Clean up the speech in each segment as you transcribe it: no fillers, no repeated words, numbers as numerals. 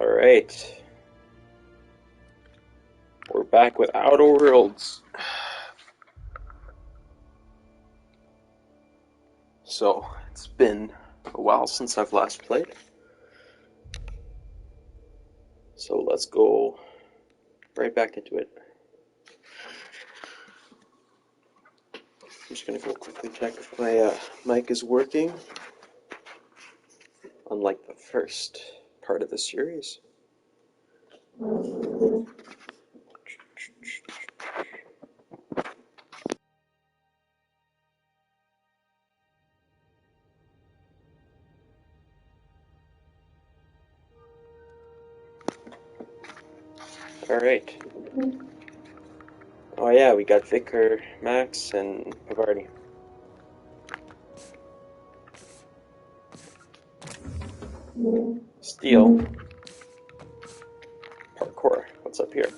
Alright. We're back with Outer Worlds. So, it's been a while since I've last played. So let's go right back into it. I'm just going to go quickly check if my mic is working. Unlike the first part of the series. Alright. Oh yeah, we got Vicar, Max, and Pavardi. Steel. Parkour. What's up here?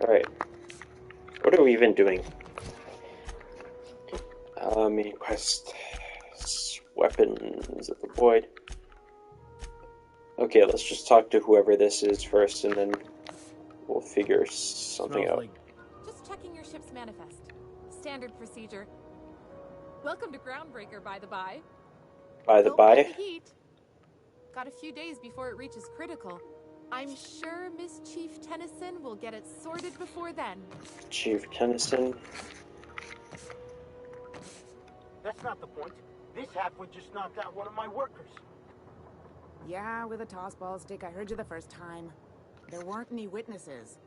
Alright. What are we even doing? Main quest. Weapons of the void. Okay, let's just talk to whoever this is first, and then we'll figure something out. Just checking your ship's manifest. Standard procedure. Welcome to Groundbreaker, by the by. By the by? The heat. Got a few days before it reaches critical. I'm sure Miss Chief Tennyson will get it sorted before then. Chief Tennyson? That's not the point. This halfwit just knocked out one of my workers. Yeah, with a tossball stick. I heard you the first time. There weren't any witnesses.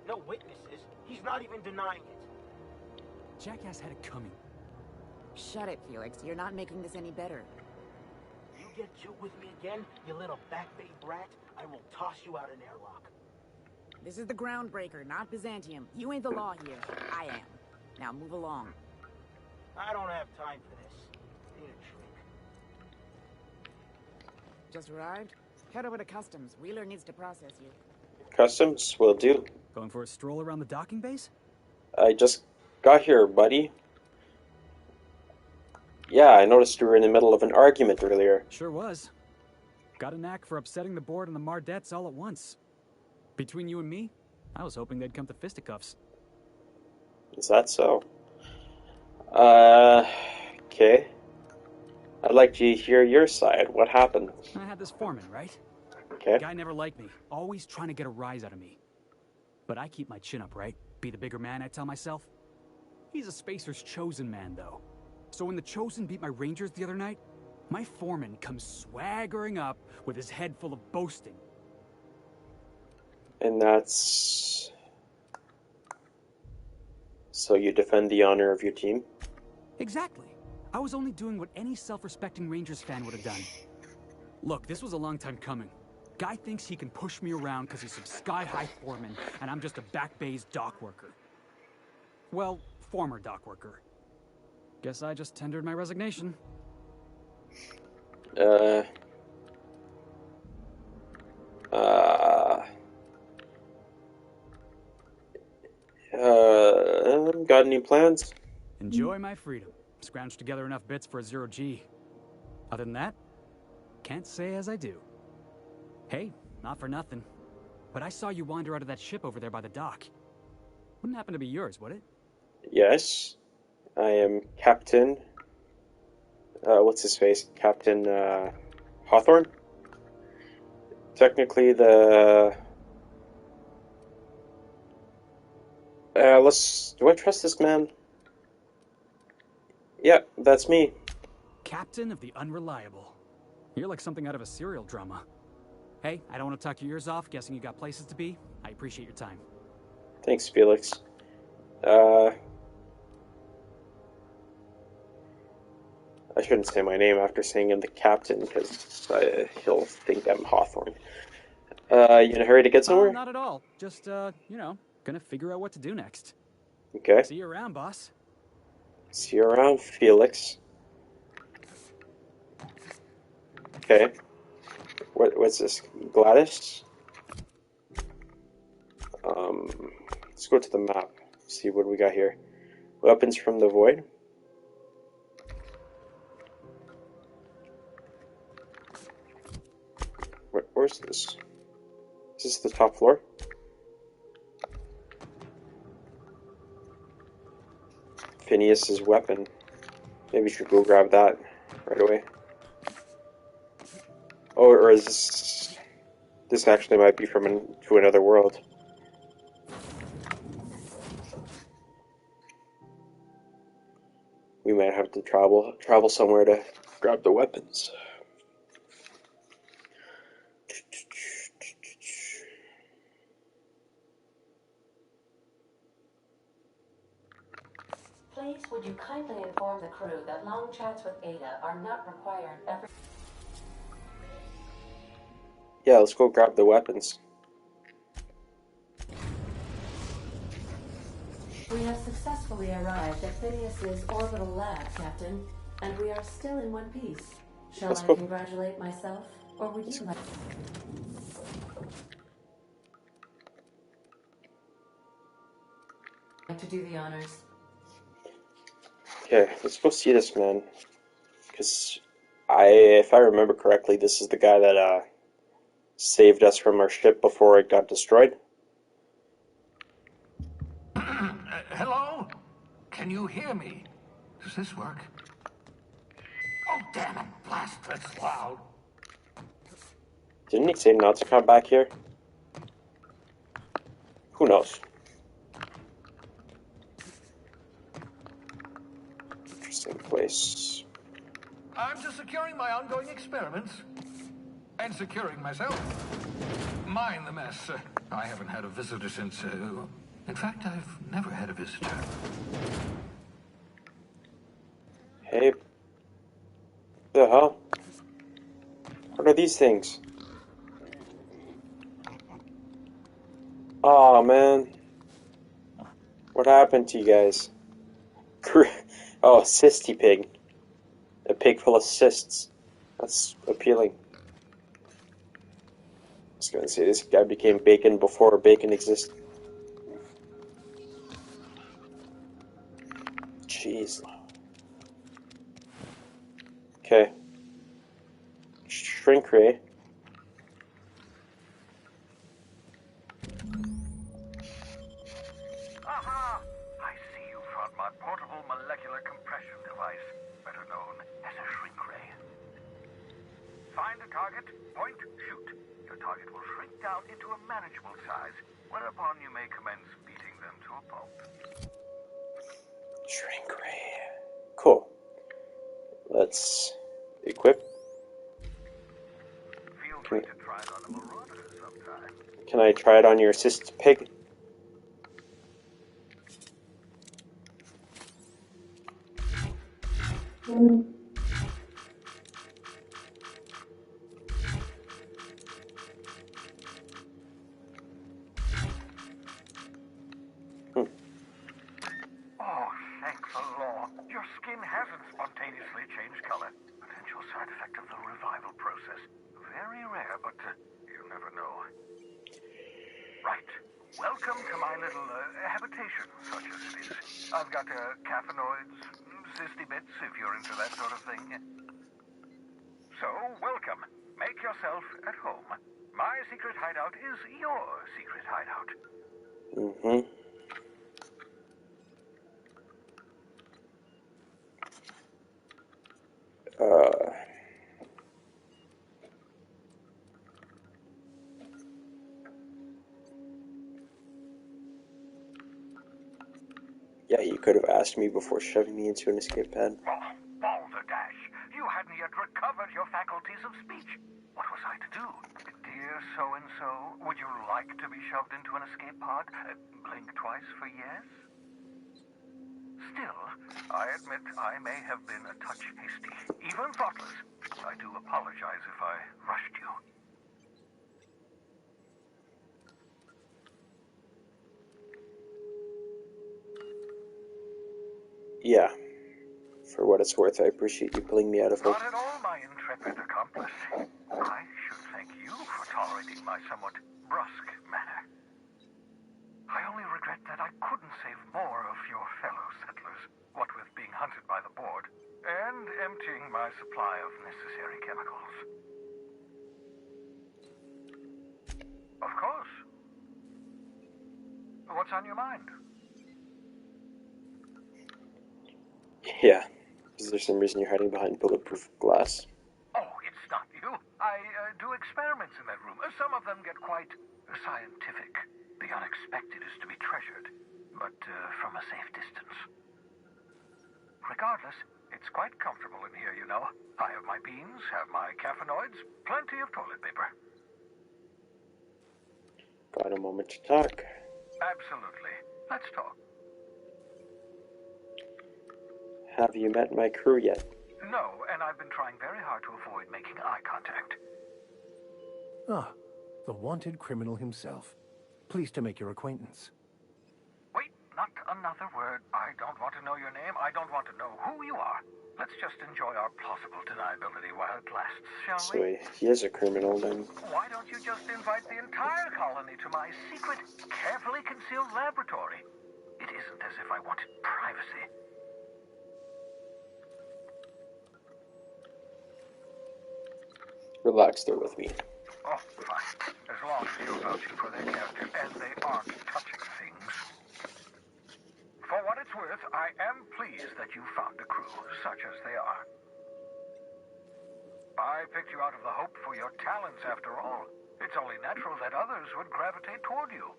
No witnesses? He's not even denying it. Jackass had it coming. Shut it, Felix. You're not making this any better. You get cute with me again, you little back bay brat, I will toss you out an airlock. This is the Groundbreaker, not Byzantium. You ain't the law here. I am. Now move along. I don't have time for this. Need a drink. Just arrived? Head over to Customs. Wheeler needs to process you. Customs? Will do. Going for a stroll around the docking base? I just got here, buddy. Yeah, I noticed you were in the middle of an argument earlier. Sure was. Got a knack for upsetting the board and the Mardettes all at once. Between you and me, I was hoping they'd come to fisticuffs. Is that so? Okay. I'd like to hear your side. What happened? I had this foreman, right? Okay. Guy never liked me, always trying to get a rise out of me. But I keep my chin up, right? Be the bigger man, I tell myself. He's a Spacer's chosen man, though. So when the Chosen beat my Rangers the other night, my foreman comes swaggering up with his head full of boasting. And that's... So you defend the honor of your team? Exactly. I was only doing what any self-respecting Rangers fan would have done. Look, this was a long time coming. Guy thinks he can push me around because he's some sky-high foreman, and I'm just a back bay's dock worker. Well, former dock worker. Guess I just tendered my resignation. Got any plans? Enjoy my freedom. Scrounge together enough bits for a 0G. Other than that, can't say as I do. Hey, not for nothing, but I saw you wander out of that ship over there by the dock. Wouldn't happen to be yours, would it? Yes. I am Captain... what's his face? Captain, Hawthorne? Technically the... Do I trust this man? Yeah, that's me. Captain of the Unreliable. You're like something out of a serial drama. Hey, I don't want to talk your ears off, guessing you got places to be. I appreciate your time. Thanks, Felix. I shouldn't say my name after saying I'm the captain, because he'll think I'm Hawthorne. You in a hurry to get somewhere? Not at all. Just, gonna figure out what to do next. Okay. See you around, boss. See you around, Felix. Okay. What's this? Gladys? Let's go to the map. See what we got here. Weapons from the void. Where's this? Is this the top floor? Phineas's weapon. Maybe we should go grab that right away. Oh, or is this... This actually might be from to another world. We might have to travel somewhere to grab the weapons. Please, would you kindly inform the crew that long chats with Ada are not required every... Yeah, let's go grab the weapons. We have successfully arrived at Phineas's orbital lab, Captain, and we are still in one piece. Shall I congratulate myself, or would you like to do the honors? Okay, let's go see this man. Because if I remember correctly, this is the guy that saved us from our ship before it got destroyed. Hello? Can you hear me? Does this work? Oh, damn it. Blast, that's loud. Didn't he say not to come back here? Who knows? Interesting place. I'm just securing my ongoing experiments. And securing myself. Mind the mess. I haven't had a visitor since... in fact, I've never had a visitor. Hey. What the hell? What are these things? Oh man. What happened to you guys? Oh, cysty pig. A pig full of cysts. That's appealing. I was gonna say, this guy became bacon before bacon existed. Jeez. Okay. Shrink ray. Aha! I see you found my portable molecular compression device, better known as a shrink ray. Find a target, point, shoot. Your target will shrink down into a manageable size, whereupon you may commence beating them to a pulp. Shrink ray. Cool. Let's equip. Feel free to try it on a marauder sometime. Can I try it on your cyst pig? Oh, thank the law. Your skin hasn't spontaneously changed color. Potential side effect of the revival process. Very rare, but you never know. Right. Welcome to my little habitation, such as it is. I've got caffeinoids, cysty bits, if you're into that sort of thing. So, welcome. Make yourself at home. My secret hideout is your secret hideout. Mm-hmm. Yeah, you could have asked me before shoving me into an escape pad. Oh, balderdash! You hadn't yet recovered your faculties of speech. What was I to do? Dear so-and-so, would you like to be shoved into an escape pod? Blink twice for yes? Still, I admit I may have been a touch hasty, even thoughtless. I do apologize if I rushed you. Yeah. For what it's worth, I appreciate you pulling me out of hope. Not at all, my intrepid accomplice. I should thank you for tolerating my somewhat brusque manner. I only regret that I couldn't save more of your fellow settlers, what with being hunted by the board, and emptying my supply of necessary chemicals. Of course. What's on your mind? Yeah. Is there some reason you're hiding behind bulletproof glass? Oh, it's not you. I do experiments in that room. Some of them get quite scientific. The unexpected is to be treasured, but from a safe distance. Regardless, it's quite comfortable in here, you know. I have my beans, have my caffeinoids, plenty of toilet paper. Got a moment to talk. Absolutely. Let's talk. Have you met my crew yet? No, and I've been trying very hard to avoid making eye contact. Ah, the wanted criminal himself. Pleased to make your acquaintance. Wait, not another word. I don't want to know your name. I don't want to know who you are. Let's just enjoy our plausible deniability while it lasts, shall we? So he is a criminal then. Why don't you just invite the entire colony to my secret, carefully concealed laboratory? It isn't as if I wanted privacy. Relax there with me. Oh, fine. As long as you're vouching for their character and they aren't touching things. For what it's worth, I am pleased that you found a crew, such as they are. I picked you out of the hope for your talents, after all. It's only natural that others would gravitate toward you.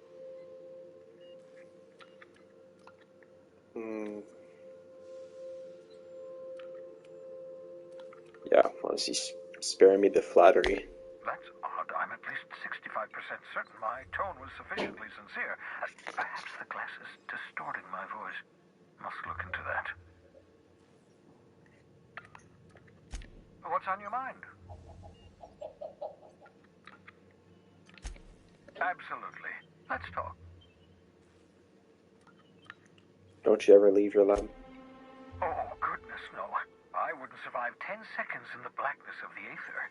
Yeah, honestly, spare me the flattery. That's odd. I'm at least 65% certain my tone was sufficiently sincere. Perhaps the glass is distorting my voice. Must look into that. What's on your mind? Absolutely. Let's talk. Don't you ever leave your lab? Oh, goodness, no. I wouldn't survive 10 seconds in the blackness of the aether.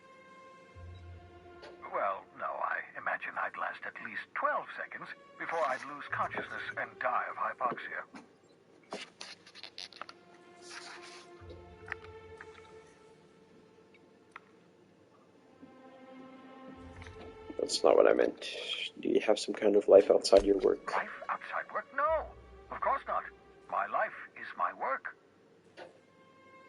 Well, no, I imagine I'd last at least 12 seconds before I'd lose consciousness and die of hypoxia. That's not what I meant. Do you have some kind of life outside your work? Life outside work? No, of course not. My life is my work.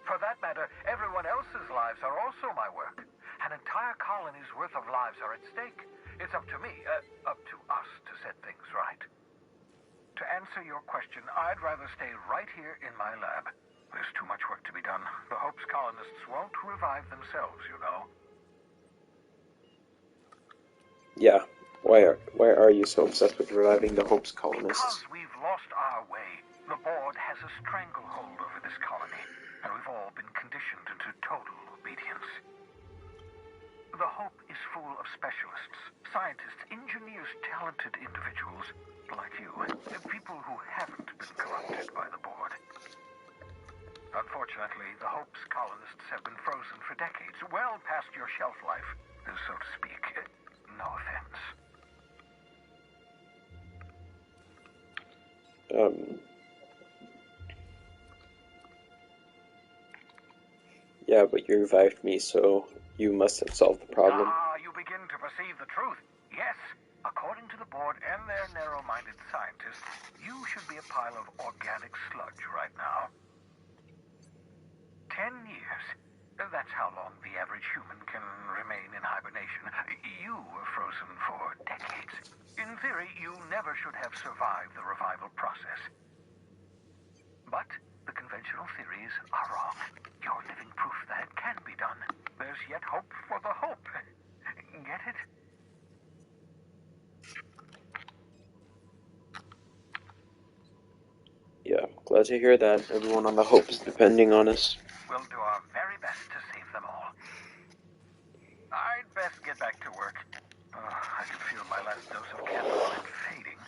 For that matter, everyone else's lives are also my work. An entire colony's worth of lives are at stake. It's up to me, up to us to set things right. To answer your question, I'd rather stay right here in my lab. There's too much work to be done. The Hope's colonists won't revive themselves, you know. Yeah. Why are you so obsessed with reviving the Hope's colonists? Because we've lost our way. The board has a stranglehold over this colony, and we've all been conditioned into total obedience. The Hope is full of specialists, scientists, engineers, talented individuals like you, people who haven't been corrupted by the board. Unfortunately, the Hope's colonists have been frozen for decades, well past your shelf life, so to speak. No offense. Yeah, but you revived me, so you must have solved the problem. Ah, you begin to perceive the truth. Yes, according to the board and their narrow-minded scientists, you should be a pile of organic sludge right now. 10 years. That's how long the average human can remain in hibernation. You were frozen for decades. In theory, you never should have survived the revival process. But the conventional theories are wrong. You're living proof that it can be done. There's yet hope for the Hope. Get it? Yeah, glad to hear that. Everyone on the Hope is depending on us. We'll do our very best to save them all. I'd best get back to work. I can feel my last dose of caffeine fading.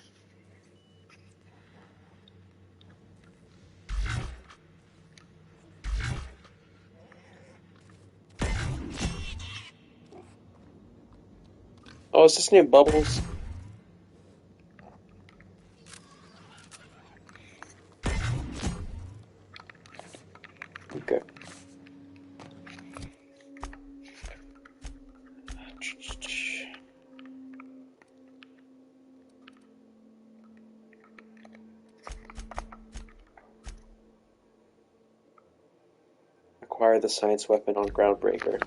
Oh, is this name Bubbles? Okay. Acquire the science weapon on Groundbreaker.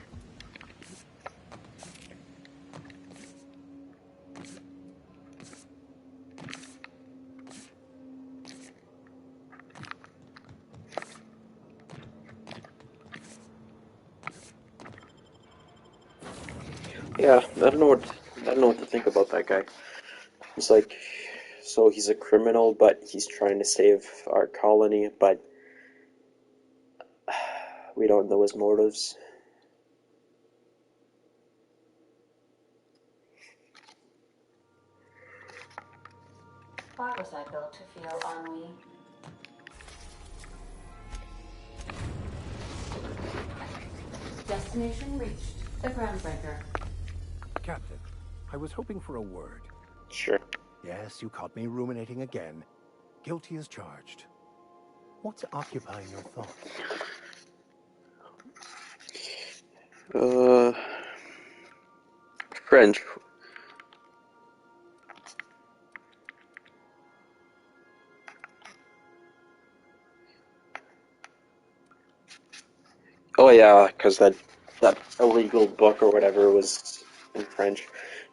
Yeah, I don't know what to think about that guy. He's like, so he's a criminal, but he's trying to save our colony, but we don't know his motives. Why was I built to feel ennui? Destination reached. The Groundbreaker. Captain, I was hoping for a word. Sure. Yes, you caught me ruminating again. Guilty as charged. What's occupying your thoughts? French. Oh yeah, because that illegal book or whatever was in French.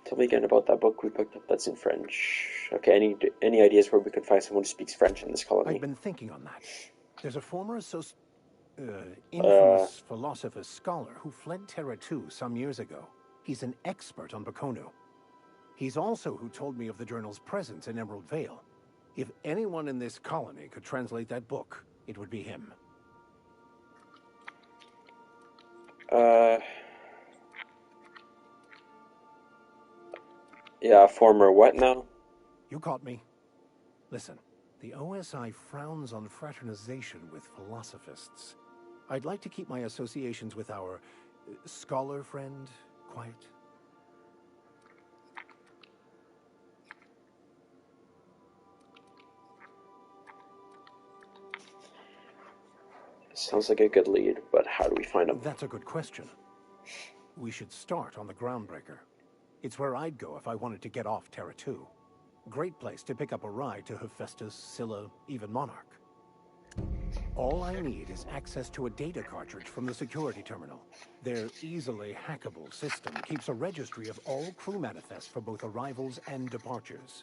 Tell me again about that book we picked up that's in French. Okay, any ideas where we could find someone who speaks French in this colony? I've been thinking on that. There's a former infamous philosopher scholar who fled Terra 2 some years ago. He's an expert on Bakono. He's also who told me of the journal's presence in Emerald Vale. If anyone in this colony could translate that book, it would be him. Yeah, former what now? You caught me. Listen, the OSI frowns on fraternization with philosophists. I'd like to keep my associations with our scholar friend quiet. Sounds like a good lead, but how do we find him? That's a good question. We should start on the Groundbreaker. It's where I'd go if I wanted to get off Terra 2. Great place to pick up a ride to Hephaestus, Scylla, even Monarch. All I need is access to a data cartridge from the security terminal. Their easily hackable system keeps a registry of all crew manifests for both arrivals and departures.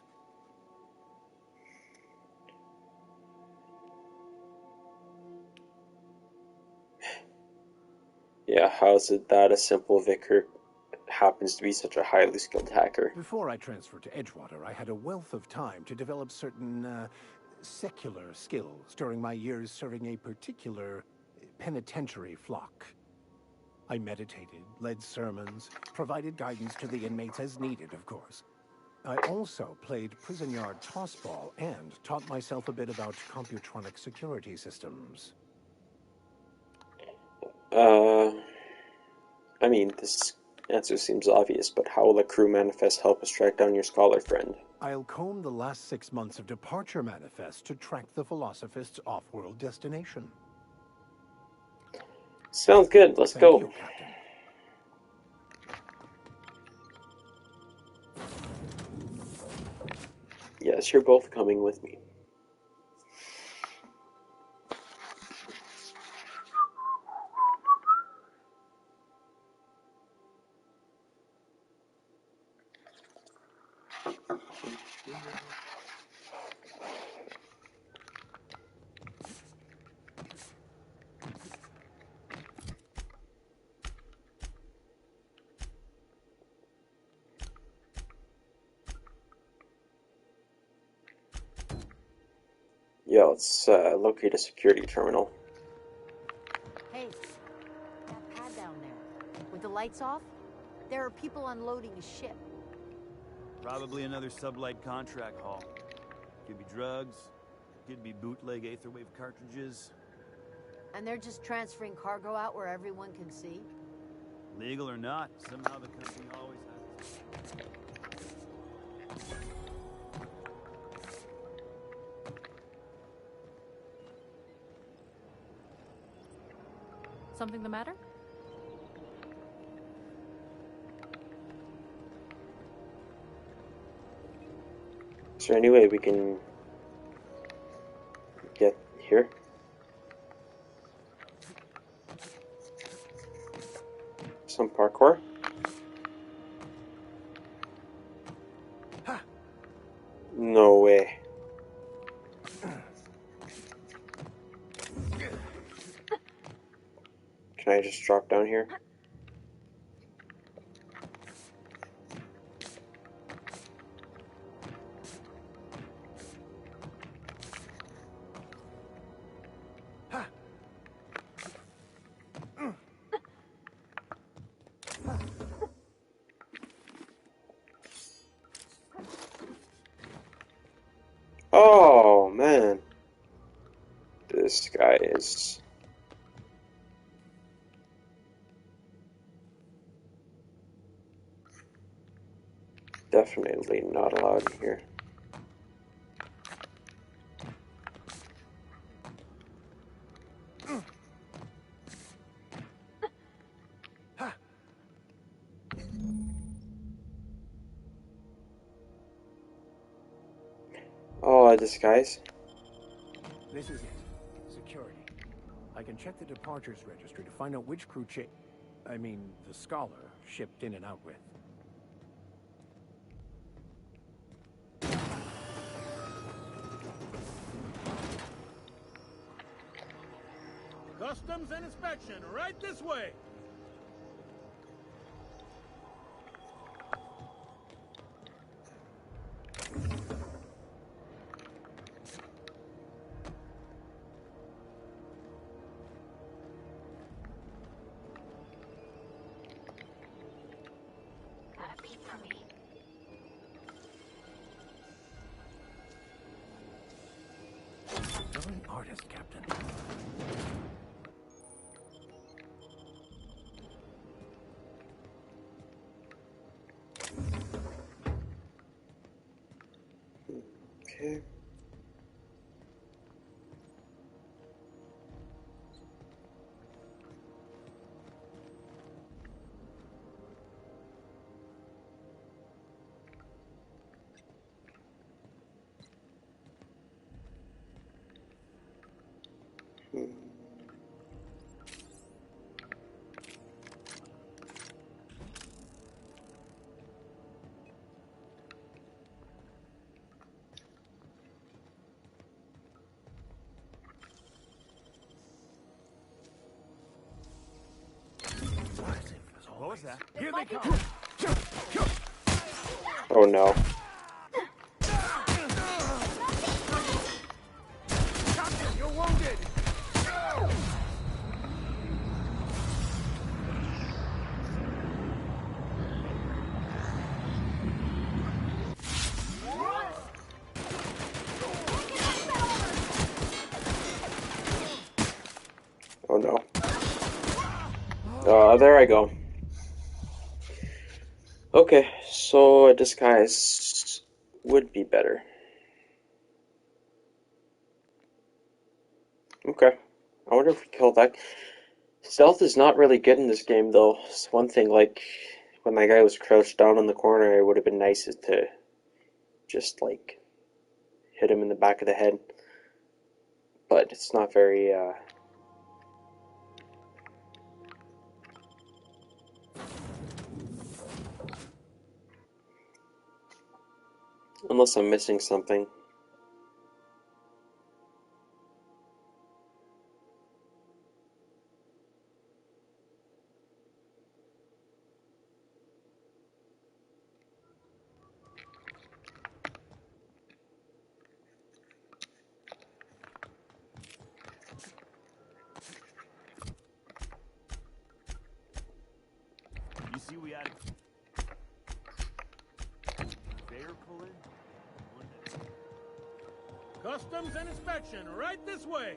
Yeah, how is it that a simple vicar happens to be such a highly skilled hacker? Before I transferred to Edgewater, I had a wealth of time to develop certain, secular skills during my years serving a particular penitentiary flock. I meditated, led sermons, provided guidance to the inmates as needed, of course. I also played prison yard tossball and taught myself a bit about computronic security systems. I mean, this answer seems obvious, but how will the crew manifest help us track down your scholar friend? I'll comb the last 6 months of departure manifest to track the philosophist's off-world destination. Sounds good. Let's Thank go. you, Captain. Yes, you're both coming with me. Yeah, let's locate a security terminal. Hey, that pad down there, with the lights off, there are people unloading a ship. Probably another sublight contract haul. Could be drugs, could be bootleg Aetherwave cartridges. And they're just transferring cargo out where everyone can see? Legal or not, somehow the company always has. Something the matter? Is there any way we can get here? some parkour. No way. Can I just drop down here? Oh man, this guy is definitely not allowed in here. Oh, a disguise? This is it. Security. I can check the departures registry to find out which crew the scholar shipped in and out with. Customs and inspection, right this way. You're an artist, Captain. Okay. What was that? Here they come! Oh no. Captain, you're wounded! Oh no. There I go. Okay, so a disguise would be better. Okay. I wonder if we kill that. Stealth is not really good in this game, though. It's one thing, like, when that guy was crouched down in the corner, it would have been nice to just, like, hit him in the back of the head. But it's not very, unless I'm missing something. You see we added bear pull in? Customs and inspection, right this way.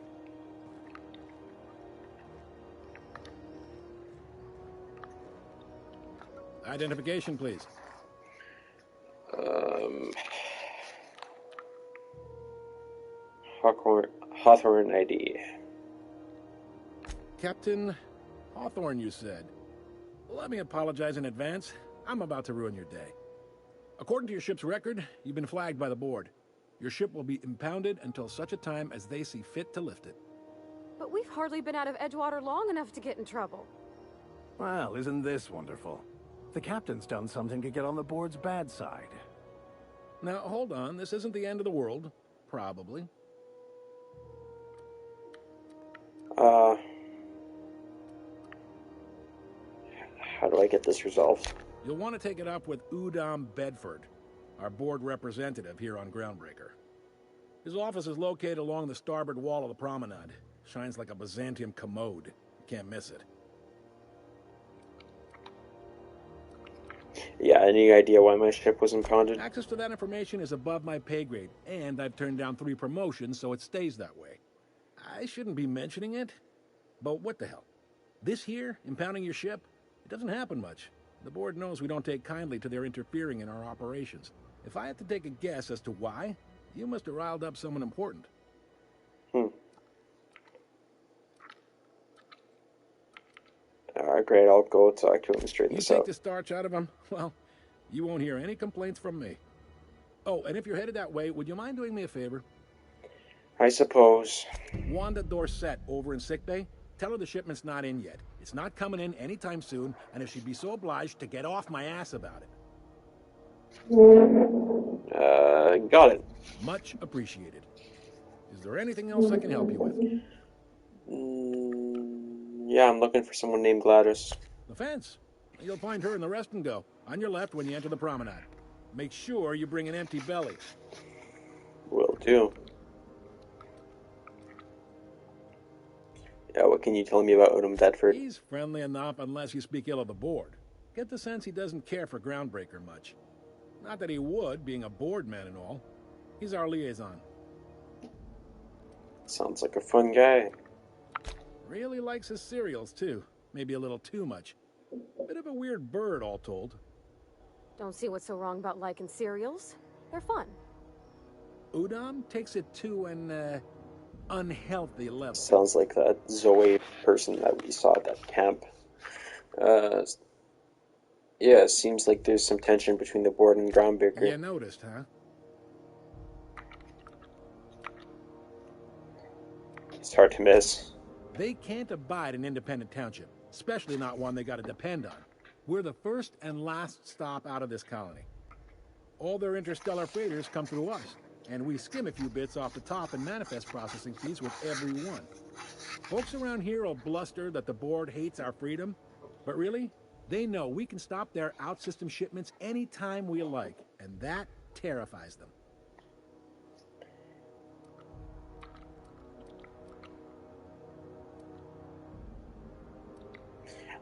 Identification, please. Hawthorne ID. Captain Hawthorne, you said. Let me apologize in advance. I'm about to ruin your day. According to your ship's record, you've been flagged by the board. Your ship will be impounded until such a time as they see fit to lift it. But we've hardly been out of Edgewater long enough to get in trouble. Well, isn't this wonderful? The captain's done something to get on the board's bad side. Now, hold on. This isn't the end of the world. Probably. How do I get this resolved? You'll want to take it up with Udom Bedford, our board representative here on Groundbreaker. His office is located along the starboard wall of the promenade. Shines like a Byzantium commode. You can't miss it. Yeah, any idea why my ship was impounded? Access to that information is above my pay grade, and I've turned down 3 promotions, so it stays that way. I shouldn't be mentioning it, but what the hell? This here, impounding your ship, it doesn't happen much. The board knows we don't take kindly to their interfering in our operations. If I had to take a guess as to why, you must have riled up someone important. Great, I'll go talk to him and straighten this You take out. the starch out of him, well, you won't hear any complaints from me. Oh, and if you're headed that way, would you mind doing me a favor? I suppose. Wanda Dorset over in sickbay, tell her the shipment's not in yet. It's not coming in anytime soon, and if she'd be so obliged to get off my ass about it. Got it. Much appreciated. Is there anything else I can help you with? Yeah, I'm looking for someone named Gladys. The fence. You'll find her in the rest and go, on your left when you enter the promenade. Make sure you bring an empty belly. Will do. Yeah, what can you tell me about Odom Bedford? He's friendly enough unless you speak ill of the board. Get the sense he doesn't care for Groundbreaker much. Not that he would, being a board man and all. He's our liaison. Sounds like a fun guy. Really likes his cereals, too. Maybe a little too much. Bit of a weird bird, all told. Don't see what's so wrong about liking cereals. They're fun. Udom takes it to an, unhealthy level. Sounds like that Zoe person that we saw at that camp. Yeah, it seems like there's some tension between the board and Groundbreaker. You noticed, huh? It's hard to miss. They can't abide an independent township, especially not one they gotta depend on. We're the first and last stop out of this colony. All their interstellar freighters come through us, and we skim a few bits off the top and manifest processing fees with every one. Folks around here will bluster that the board hates our freedom, but really, they know we can stop their out-system shipments anytime we like, and that terrifies them.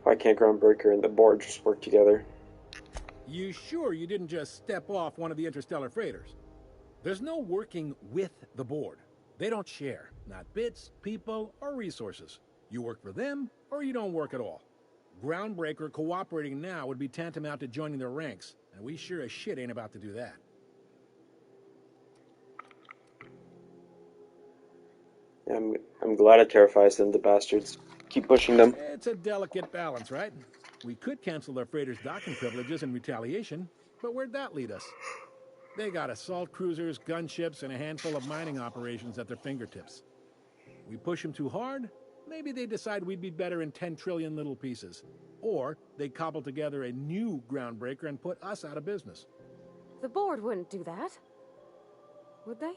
Why can't Groundbreaker and the board just work together? You sure you didn't just step off one of the interstellar freighters? There's no working with the board. They don't share, not bits, people, or resources. You work for them, or you don't work at all. Groundbreaker cooperating now would be tantamount to joining their ranks, and we sure as shit ain't about to do that. I'm glad it terrifies them, the bastards. Keep pushing them. It's a delicate balance, right? We could cancel their freighters' docking privileges in retaliation, but where'd that lead us? They got assault cruisers, gunships, and a handful of mining operations at their fingertips. We push them too hard, maybe they decide we'd be better in 10 trillion little pieces. Or they cobble together a new Groundbreaker and put us out of business. The board wouldn't do that. Would they?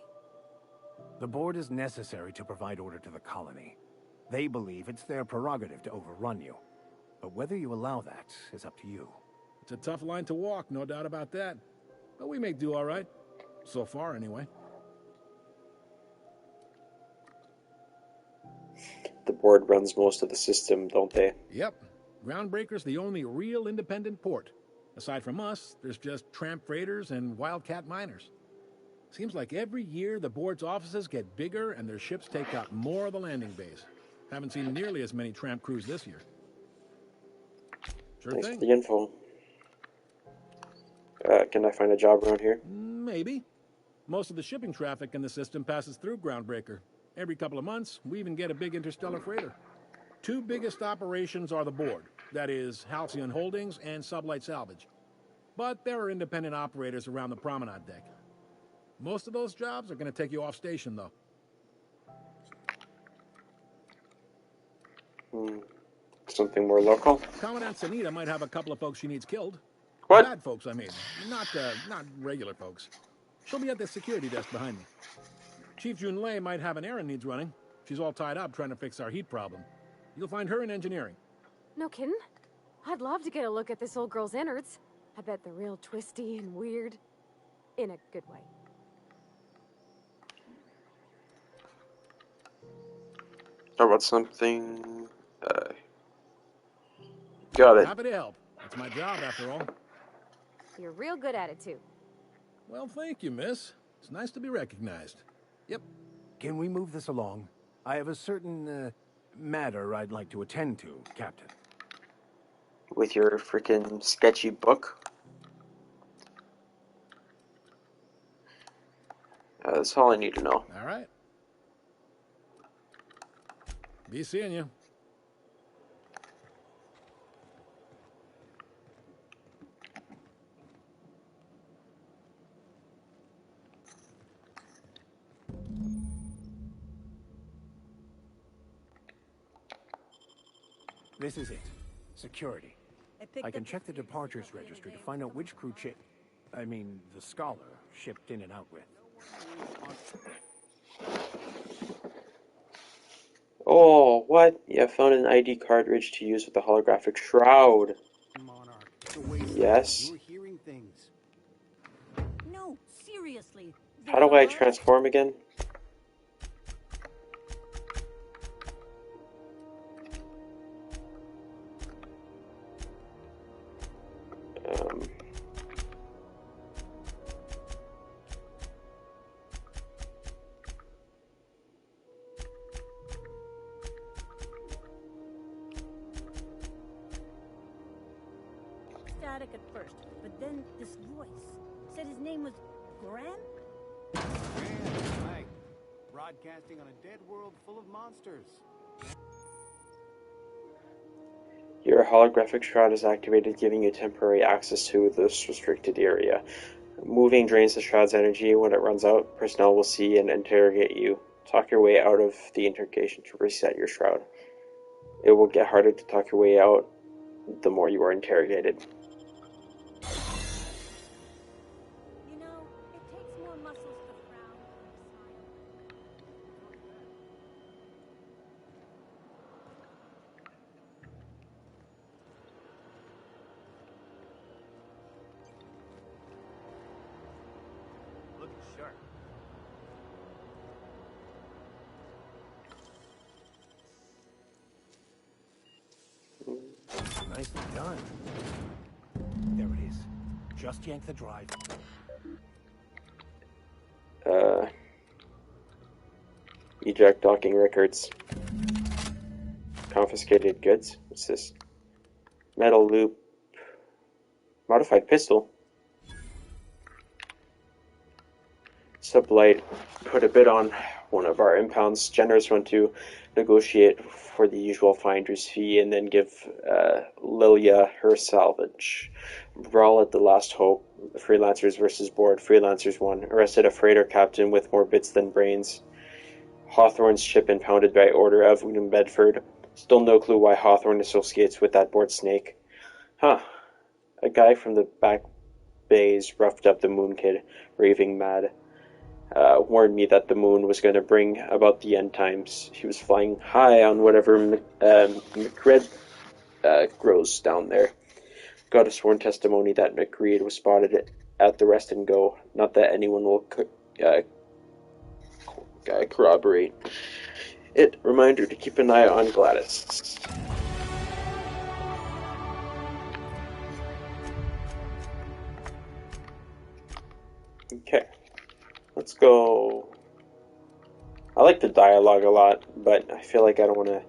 The board is necessary to provide order to the colony. They believe it's their prerogative to overrun you. But whether you allow that is up to you. It's a tough line to walk, no doubt about that. But we may do all right. So far, anyway. The board runs most of the system, don't they? Yep. Groundbreaker's the only real independent port. Aside from us, there's just tramp freighters and wildcat miners. Seems like every year the board's offices get bigger and their ships take up more of the landing bays. Haven't seen nearly as many tramp crews this year. Sure Thanks thing. for the info. Can I find a job around here? Maybe. Most of the shipping traffic in the system passes through Groundbreaker. Every couple of months, we even get a big interstellar freighter. 2 biggest operations are the board. That is, Halcyon Holdings and Sublight Salvage. But there are independent operators around the promenade deck. Most of those jobs are going to take you off station, though. Something more local? Commandant Sanita might have a couple of folks she needs killed. What? Bad folks, I mean. Not regular folks. She'll be at the security desk behind me. Chief Junlei might have an errand needs running. She's all tied up trying to fix our heat problem. You'll find her in engineering. No kidding? I'd love to get a look at this old girl's innards. I bet they're real twisty and weird. In a good way. How about something... got it. Happy to help. That's my job, after all. You're real good at it, too. Well, thank you, miss. It's nice to be recognized. Yep. Can we move this along? I have a certain, matter I'd like to attend to, Captain. With your freaking sketchy book? That's all I need to know. All right. Be seeing you. This is it. Security. I can check the departures registry to find out which crew the scholar, shipped in and out with. Oh, what? Yeah, found an ID cartridge to use with the holographic shroud. Yes. You're hearing things. No, seriously. How do I transform again? Static at first, but then this voice said his name was Gran? Right. Broadcasting on a dead world full of monsters. Your holographic shroud is activated, giving you temporary access to this restricted area. Moving drains the shroud's energy. When it runs out, personnel will see and interrogate you. Talk your way out of the interrogation to reset your shroud. It will get harder to talk your way out the more you are interrogated. You know, it takes more muscles to frown than a smile. Looking sharp. Nicely done. There it is. Just yank the drive. Eject docking records. Confiscated goods. What's this? Metal loop. Modified pistol. Sublight put a bid on one of our impounds. Generous one to negotiate for the usual finder's fee and then give Lilia her salvage. Brawl at the last hope. Freelancers versus board. Freelancers won. Arrested a freighter captain with more bits than brains. Hawthorne's ship impounded by order of New Bedford. Still no clue why Hawthorne associates with that board snake. Huh. A guy from the back bays roughed up the Moon Kid, raving mad. Warned me that the moon was going to bring about the end times. He was flying high on whatever McRed grows down there. Got a sworn testimony that McReed was spotted at the Rest and Go. Not that anyone will corroborate it. Reminder to keep an eye on Gladys. Okay. Let's go. I like the dialogue a lot, but I feel like I don't want to.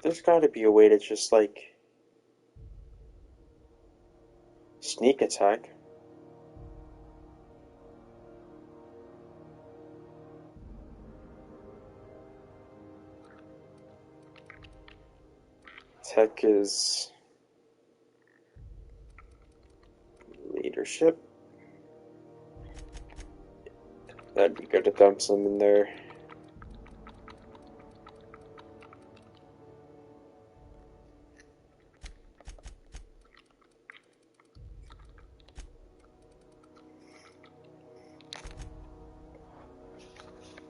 There's got to be a way to just like sneak attack. Tech is leadership. That'd be good to dump some in there.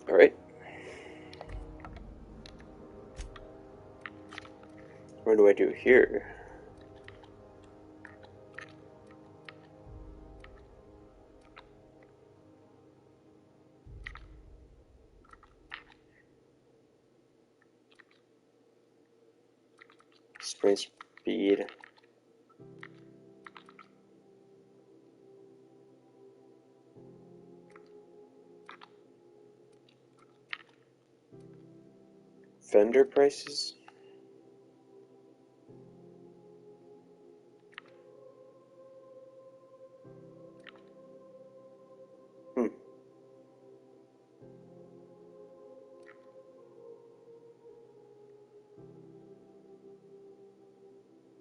Alright. What do I do here? Sprint speed. Vendor prices?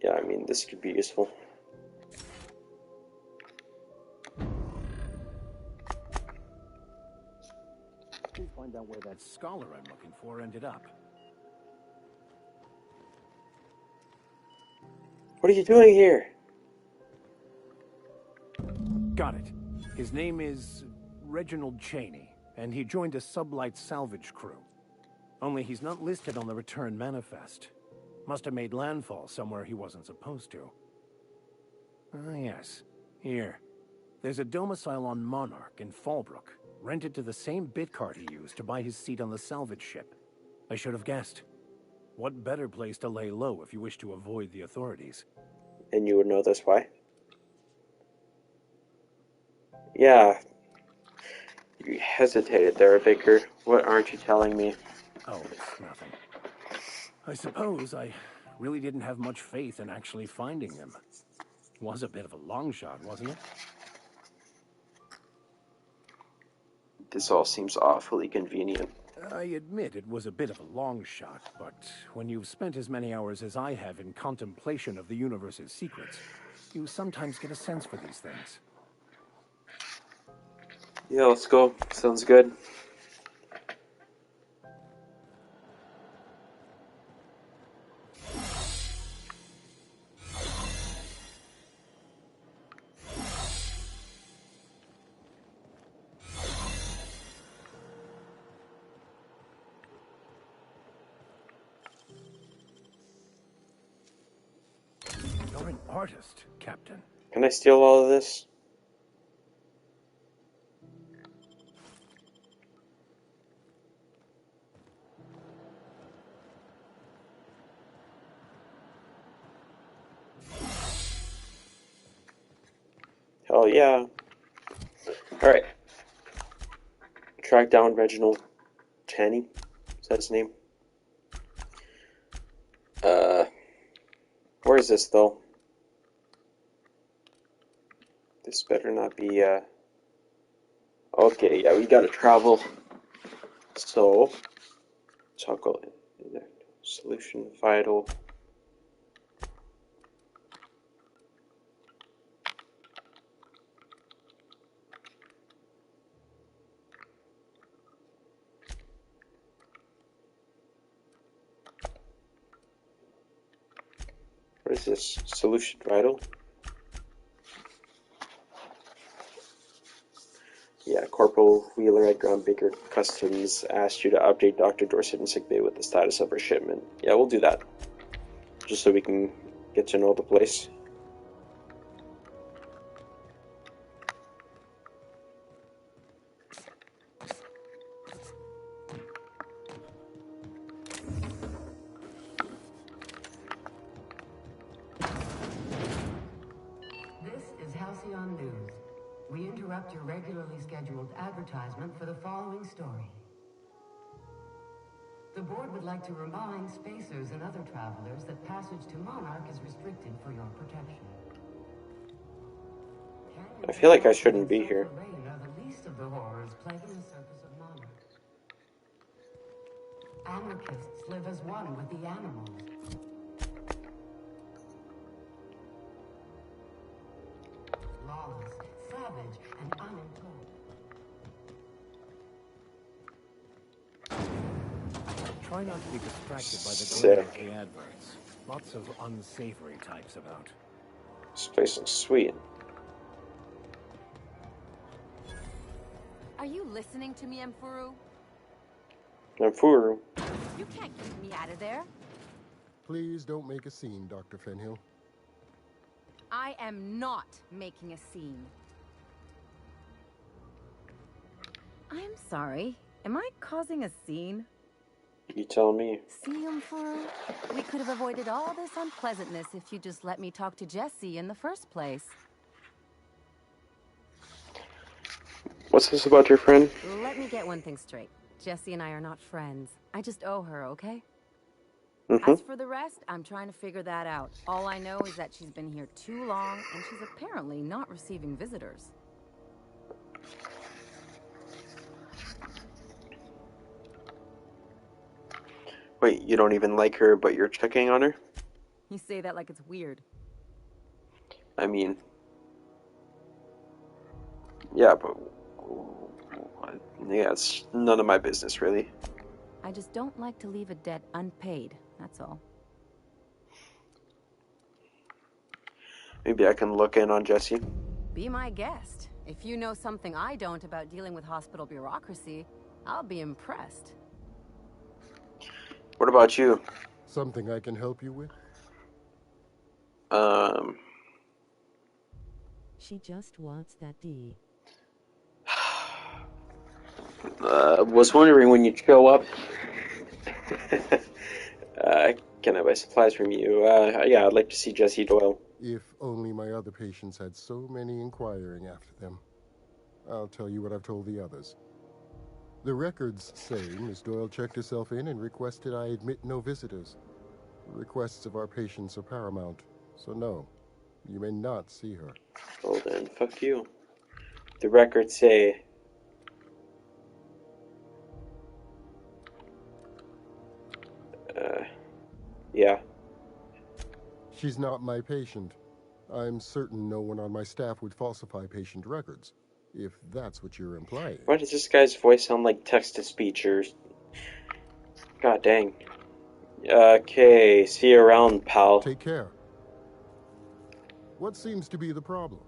Yeah, I mean, this could be useful. Please find out where that scholar I'm looking for ended up. What are you doing here? Got it. His name is Reginald Cheney, and he joined a sublight salvage crew. Only he's not listed on the return manifest. Must have made landfall somewhere he wasn't supposed to. Ah, yes. Here. There's a domicile on Monarch in Fallbrook, rented to the same bit card he used to buy his seat on the salvage ship. I should have guessed. What better place to lay low if you wish to avoid the authorities? And you would know this why? Yeah. You hesitated there, Baker. What aren't you telling me? Oh, it's nothing. I suppose I really didn't have much faith in actually finding them. Was a bit of a long shot, wasn't it? This all seems awfully convenient. I admit it was a bit of a long shot, but when you've spent as many hours as I have in contemplation of the universe's secrets, you sometimes get a sense for these things. Yeah, let's go. Sounds good. You're an artist, Captain. Can I steal all of this? Hell yeah. Alright. Track down Reginald Cheney. Is that his name? Where is this though? This better not be, okay, yeah, we gotta travel. So, toggle solution vital. What is this? Solution vital? Yeah, Corporal Wheeler at Ground Baker Customs asked you to update Dr. Dorset in sickbay with the status of her shipment. Yeah, we'll do that. Just so we can get to know the place. This is Halcyon News. We interrupt your regularly scheduled advertisement for the following story. The board would like to remind spacers and other travelers that passage to Monarch is restricted for your protection. I feel like I shouldn't be here. Rain are the least of the horrors plaguing the surface of Monarch. Anarchists live as one with the animals. Lawless, savage, and untold. Try not to be distracted by the glare of Sick. the adverts. Lots of unsavory types about. This place looks sweet. Are you listening to me, Mfuru? Namfuru. You can't keep me out of there. Please don't make a scene, Dr. Fenhill. I am not making a scene. I'm sorry. Am I causing a scene? You tell me. See, Mfuru? We could have avoided all this unpleasantness if you just let me talk to Jessie in the first place. What's this about your friend? Let me get one thing straight. Jessie and I are not friends. I just owe her, okay? Mm-hmm. As for the rest, I'm trying to figure that out. All I know is that she's been here too long, and she's apparently not receiving visitors. Wait, you don't even like her, but you're checking on her? You say that like it's weird. I mean... Yeah, but... Yeah, it's none of my business, really. I just don't like to leave a debt unpaid, that's all. Maybe I can look in on Jessie. Be my guest. If you know something I don't about dealing with hospital bureaucracy, I'll be impressed. What about you? Something I can help you with? She just wants that D. Was wondering when you'd show up. Can I buy supplies from you? Yeah, I'd like to see Jessie Doyle. If only my other patients had so many inquiring after them. I'll tell you what I've told the others. The records say Miss Doyle checked herself in and requested I admit no visitors. The requests of our patients are paramount, so no, you may not see her. Well then, fuck you. The records say... yeah. She's not my patient. I'm certain no one on my staff would falsify patient records, if that's what you're implying. Why does this guy's voice sound like text-to-speech or... God dang. Okay, see you around, pal. Take care. What seems to be the problem?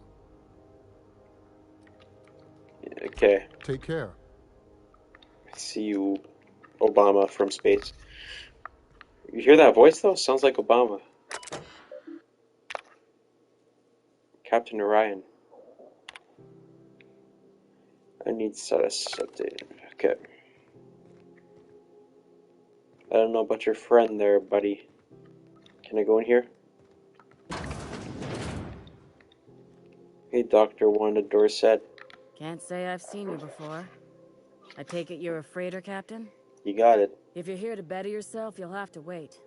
Okay. Take care. See you, Obama from space. You hear that voice, though? Sounds like Obama. Captain Orion. I need status updated. Okay. I don't know about your friend there, buddy. Can I go in here? Hey, Dr. Wanda Dorset. Can't say I've seen you before. I take it you're a freighter captain? You got it. If you're here to better yourself, you'll have to wait.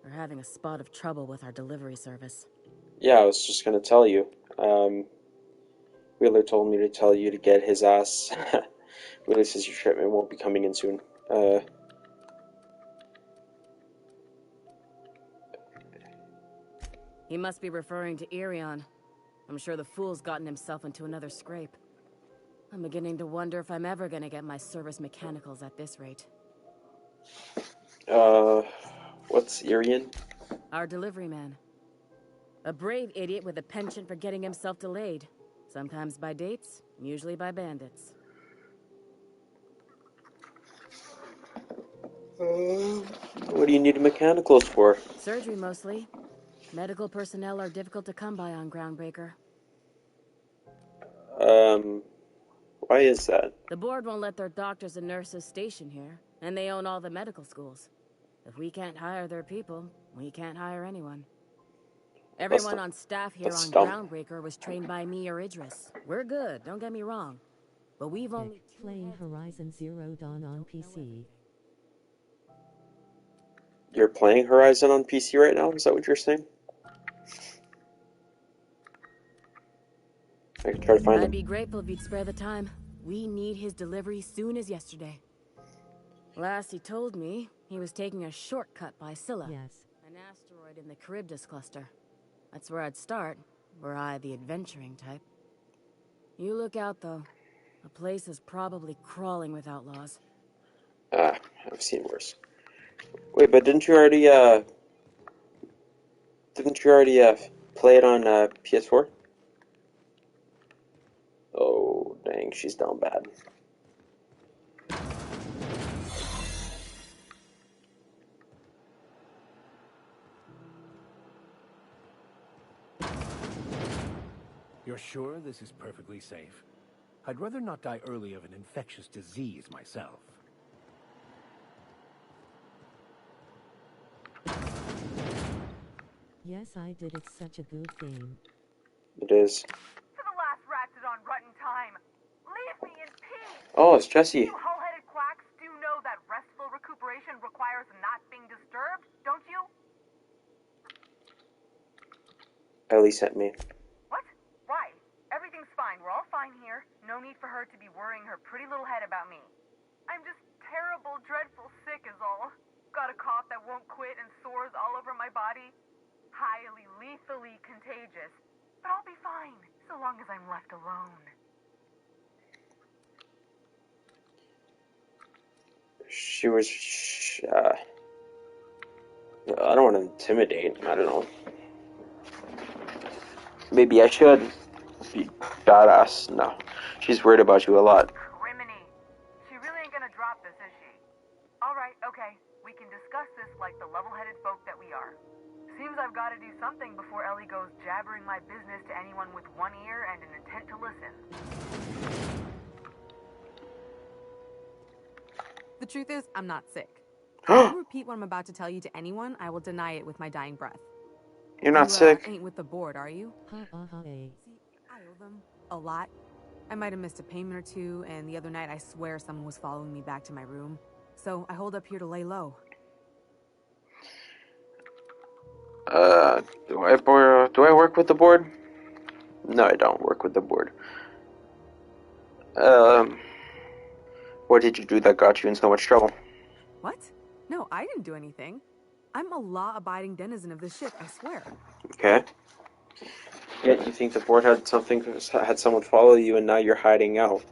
We're having a spot of trouble with our delivery service. Yeah, I was just gonna tell you. Wheeler told me to tell you to get his ass. Wheeler says your shipment won't be coming in soon. He must be referring to Irion. I'm sure the fool's gotten himself into another scrape. I'm beginning to wonder if I'm ever gonna get my service mechanicals at this rate. What's Irion? Our delivery man. A brave idiot with a penchant for getting himself delayed. Sometimes by dates, usually by bandits. What do you need mechanicals for? Surgery, mostly. Medical personnel are difficult to come by on Groundbreaker. Why is that? The board won't let their doctors and nurses station here, and they own all the medical schools. If we can't hire their people, we can't hire anyone. Everyone on staff here on Groundbreaker was trained by me or Idris. We're good, don't get me wrong. But we've only... Playing Horizon Zero Dawn on PC. You're playing Horizon on PC right now? Is that what you're saying? I can try to find him. I'd be grateful if you'd spare the time. We need his delivery soon as yesterday. Last he told me, he was taking a shortcut by Scylla. Yes. An asteroid in the Charybdis cluster. That's where I'd start, were I the adventuring type. You look out, though. The place is probably crawling with outlaws. I've seen worse. Wait, but didn't you already play it on PS4? Oh, dang, she's down bad. You're sure this is perfectly safe? I'd rather not die early of an infectious disease myself. Yes, I did. It's such a good game. It is. To the last ratted on rotten time. Leave me in peace. Oh, it's Jesse. You hull-headed quacks do know that restful recuperation requires not being disturbed, don't you? Ellie sent me. What? Why? Everything's fine. We're all fine here. No need for her to be worrying her pretty little head about me. I'm just terrible, dreadful sick is all. Got a cough that won't quit and sores all over my body. Highly lethally contagious. But I'll be fine, so long as I'm left alone. She was... I don't want to intimidate. I don't know. Maybe I should be badass. No. She's worried about you a lot. Criminy. She really ain't gonna drop this, is she? Alright, okay. We can discuss this like the level-headed folk that we are. Seems I've got to do something before Ellie goes jabbering my business to anyone with one ear and an intent to listen. The truth is, I'm not sick. If you repeat what I'm about to tell you to anyone, I will deny it with my dying breath. You're not sick. Ain't with the board, are you? See, I owe them a lot. I might have missed a payment or two, and the other night I swear someone was following me back to my room. So I hold up here to lay low. Do I work with the board? No, I don't work with the board. What did you do that got you in so much trouble? What? No, I didn't do anything. I'm a law-abiding denizen of this ship, I swear. Okay. Yet you think the board had someone follow you and now you're hiding out.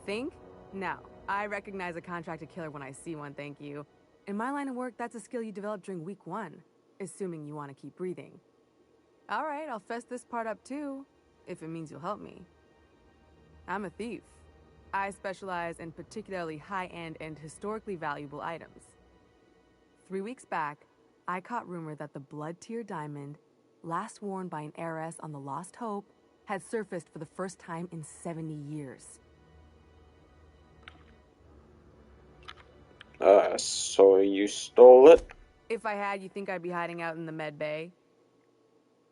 Think? No. I recognize a contracted killer when I see one, thank you. In my line of work, that's a skill you develop during week 1, assuming you want to keep breathing. Alright, I'll fess this part up too, if it means you'll help me. I'm a thief. I specialize in particularly high-end and historically valuable items. 3 weeks back, I caught rumor that the blood-tier diamond, last worn by an heiress on the Lost Hope, had surfaced for the first time in 70 years. So you stole it? If I had, you think I'd be hiding out in the med bay?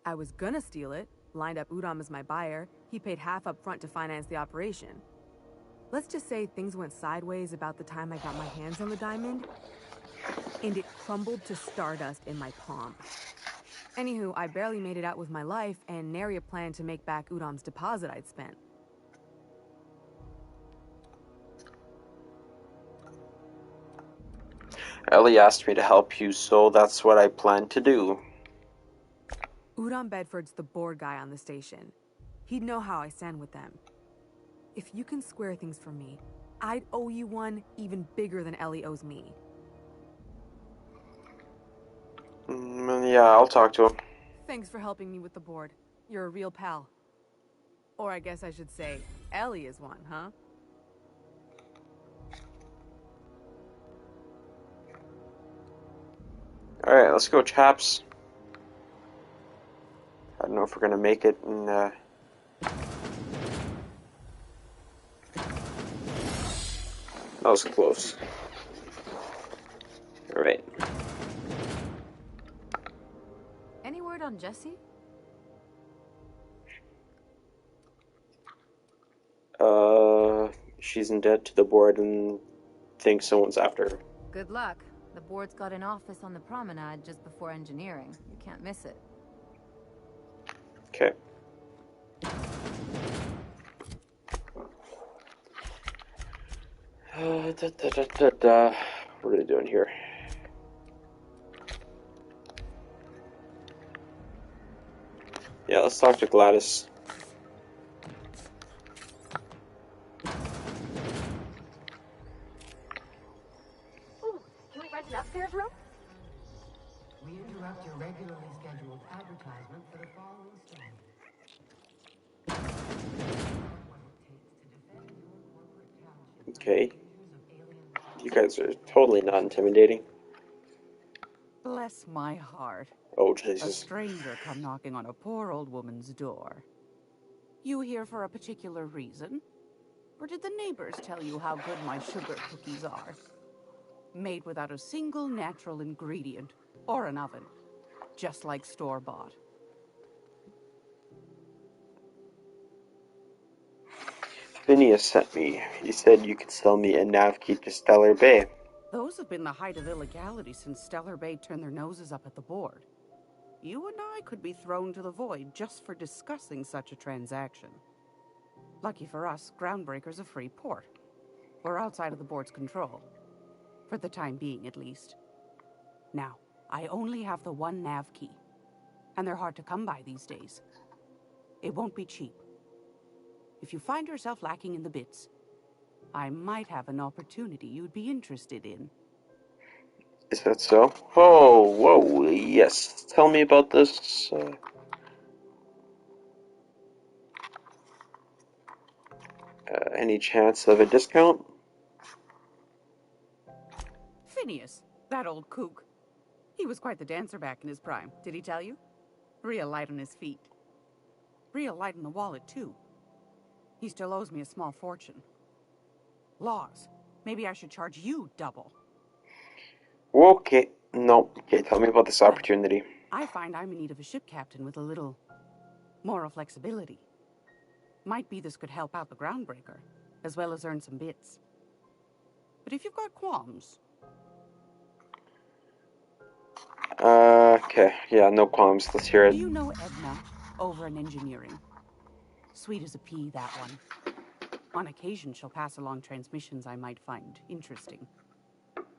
I was gonna steal it, lined up Udom as my buyer. He paid half up front to finance the operation. Let's just say things went sideways about the time I got my hands on the diamond, and it crumbled to stardust in my palm. Anywho, I barely made it out with my life, and nary a plan to make back Udom's deposit I'd spent. Ellie asked me to help you, so that's what I plan to do. Udom Bedford's the board guy on the station. He'd know how I stand with them. If you can square things for me, I'd owe you one even bigger than Ellie owes me. Yeah, I'll talk to him. Thanks for helping me with the board. You're a real pal. Or I guess I should say, Ellie is one, huh? Alright, let's go, chaps. I don't know if we're gonna make it in, That was close. Alright. Any word on Jessie? She's in debt to the board and thinks someone's after her. Good luck. The board's got an office on the promenade just before engineering. You can't miss it. Okay. What are they doing here? Yeah, let's talk to Gladys. like an upstairs room? We interrupt your regularly scheduled advertisement for the following story. Okay. You guys are totally not intimidating. Bless my heart. Oh, A Jesus. stranger come knocking on a poor old woman's door. You here for a particular reason? Or did the neighbors tell you how good my sugar cookies are? Made without a single natural ingredient or an oven. Just like store-bought. Phineas sent me. He said you could sell me a nav key to Stellar Bay. Those have been the height of illegality since Stellar Bay turned their noses up at the board. You and I could be thrown to the void just for discussing such a transaction. Lucky for us, Groundbreaker's a free port. We're outside of the board's control. For the time being, at least. Now, I only have the one nav key. And they're hard to come by these days. It won't be cheap. If you find yourself lacking in the bits, I might have an opportunity you'd be interested in. Is that so? Oh, whoa, yes. Tell me about this. Any chance of a discount? Phineas, that old kook. He was quite the dancer back in his prime, did he tell you? Real light on his feet. Real light in the wallet, too. He still owes me a small fortune. Laws. Maybe I should charge you double. Okay. No. Okay, tell me about this opportunity. I find I'm in need of a ship captain with a little moral flexibility. Might be this could help out the Groundbreaker, as well as earn some bits. But if you've got qualms... Okay. Yeah, no qualms. Let's hear it. Do you know Edna, over in engineering? Sweet as a pea, that one. On occasion, she'll pass along transmissions I might find interesting.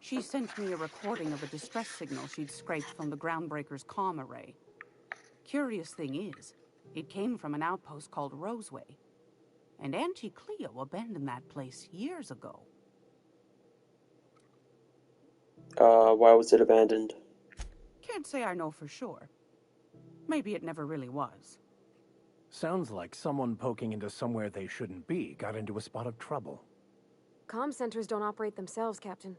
She sent me a recording of a distress signal she'd scraped from the Groundbreaker's comm array. Curious thing is, it came from an outpost called Roseway. And Auntie Cleo abandoned that place years ago. Why was it abandoned? Can't say I know for sure. Maybe it never really was. Sounds like someone poking into somewhere they shouldn't be got into a spot of trouble. Comm centers don't operate themselves, Captain.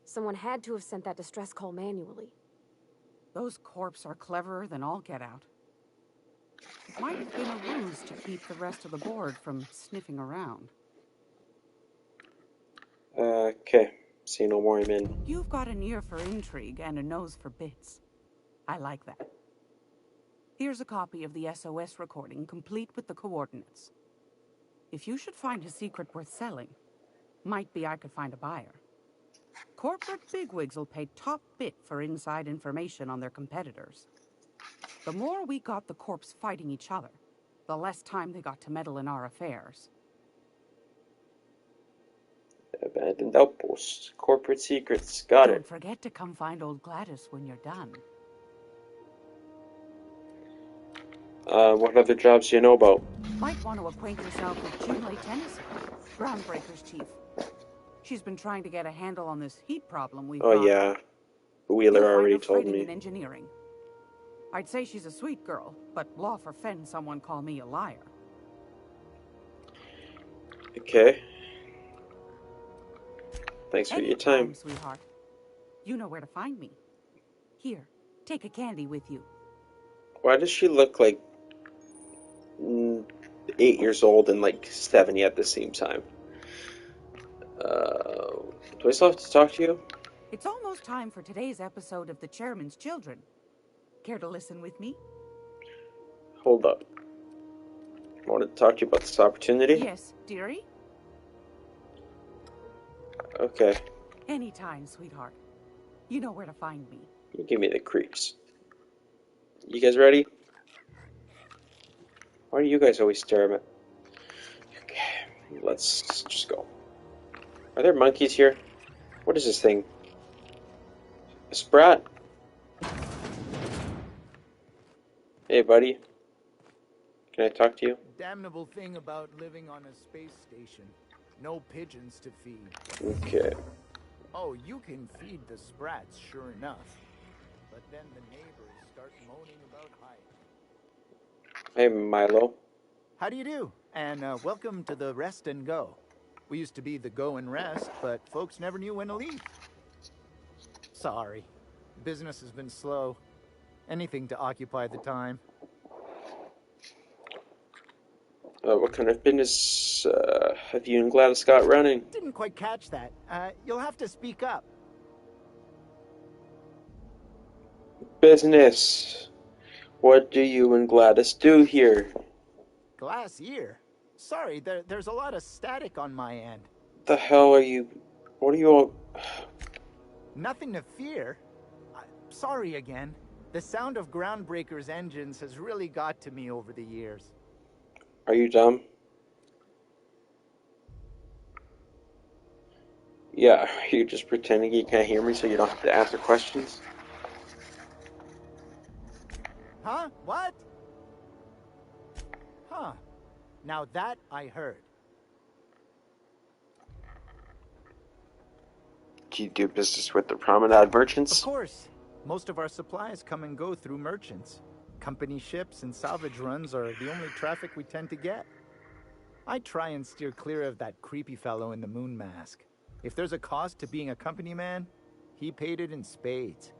Someone had to have sent that distress call manually. Those corps are cleverer than all get out. Might have been a ruse to keep the rest of the board from sniffing around. Okay. See no more, man. You've got an ear for intrigue and a nose for bits. I like that. Here's a copy of the SOS recording, complete with the coordinates. If you should find a secret worth selling, might be I could find a buyer. Corporate bigwigs will pay top bit for inside information on their competitors. The more we got the corps fighting each other, the less time they got to meddle in our affairs. Abandoned outposts. Corporate secrets. Got it. Don't forget to come find old Gladys when you're done. What other jobs do you know about? Might want to acquaint yourself with Junlei Tennyson, Groundbreaker's chief. She's been trying to get a handle on this heat problem we've got. Oh yeah, Wheeler already told me. In engineering. I'd say she's a sweet girl, but law forfend someone call me a liar. Okay. Thanks for your time, sweetheart. You know where to find me. Here, take a candy with you. Why does she look like 8 years old and like 70 at the same time? Do I still have to talk to you? It's almost time for today's episode of The Chairman's Children. Care to listen with me? Hold up. I wanted to talk to you about this opportunity. Yes, dearie? Okay. Anytime, sweetheart. You know where to find me. You give me the creeps. You guys ready? Why do you guys always stare at me? Okay, let's just go. Are there monkeys here? What is this thing? A sprat? Hey, buddy. Can I talk to you? Damnable thing about living on a space station. No pigeons to feed. Okay. Oh, you can feed the sprats, sure enough. But then the neighbors start moaning about height. Hey, Milo. How do you do? And welcome to the Rest and Go. We used to be the Go and Rest, but folks never knew when to leave. Sorry. Business has been slow. Anything to occupy the time. What kind of business have you and Gladys got running? Didn't quite catch that. You'll have to speak up. Business. What do you and Gladys do here? Glass ear? Sorry, there's a lot of static on my end. The hell are you... What are you all... Nothing to fear. Sorry again. The sound of Groundbreaker's engines has really got to me over the years. Are you dumb? Yeah, are you just pretending you can't hear me so you don't have to answer questions? Huh? What? Huh. Now that I heard. Do you do business with the Promenade merchants? Of course. Most of our supplies come and go through merchants. Company ships and salvage runs are the only traffic we tend to get. I try and steer clear of that creepy fellow in the moon mask. If there's a cost to being a company man, he paid it in spades.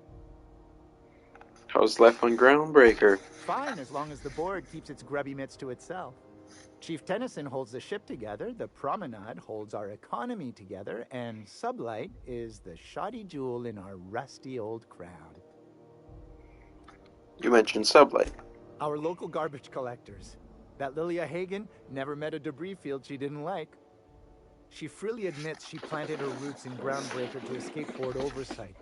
How's life on Groundbreaker? Fine, as long as the board keeps its grubby mitts to itself. Chief Tennyson holds the ship together, the Promenade holds our economy together, and Sublight is the shoddy jewel in our rusty old crown. You mentioned Sublight. Our local garbage collectors. That Lilia Hagen never met a debris field she didn't like. She freely admits she planted her roots in Groundbreaker to escape board oversight.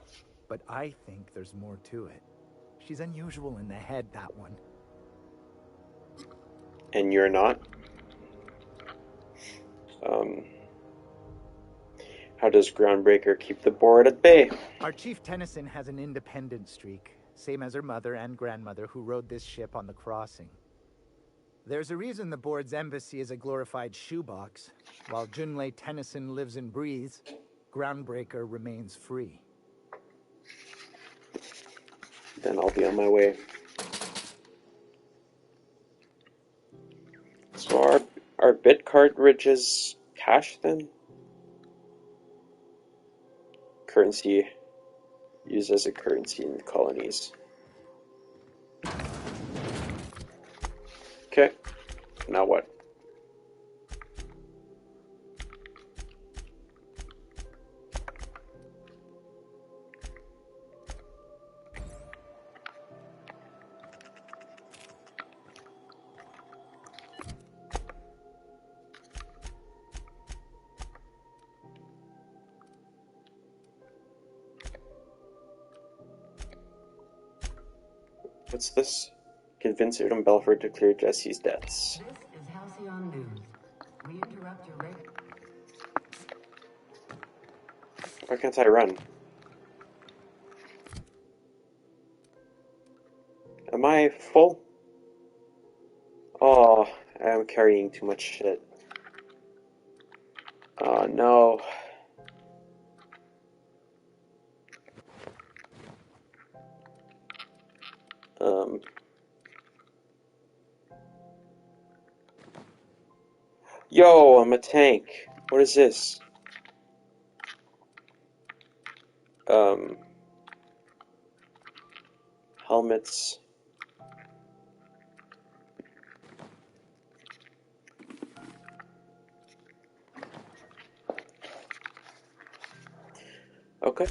But I think there's more to it. She's unusual in the head, that one. And you're not? How does Groundbreaker keep the board at bay? Our Chief Tennyson has an independent streak, same as her mother and grandmother who rode this ship on the crossing. There's a reason the board's embassy is a glorified shoebox. While Junlei Tennyson lives and breathes, Groundbreaker remains free. Then I'll be on my way. So are bit cartridges cash then? Currency used as a currency in the colonies. Okay, now what? What's this? Convince Udom Belford to clear Jesse's debts. This is Halcyon News. We interrupt your Why can't I run? Am I full? Oh, I'm carrying too much shit. Oh no. Yo, I'm a tank. What is this? Helmets. Okay.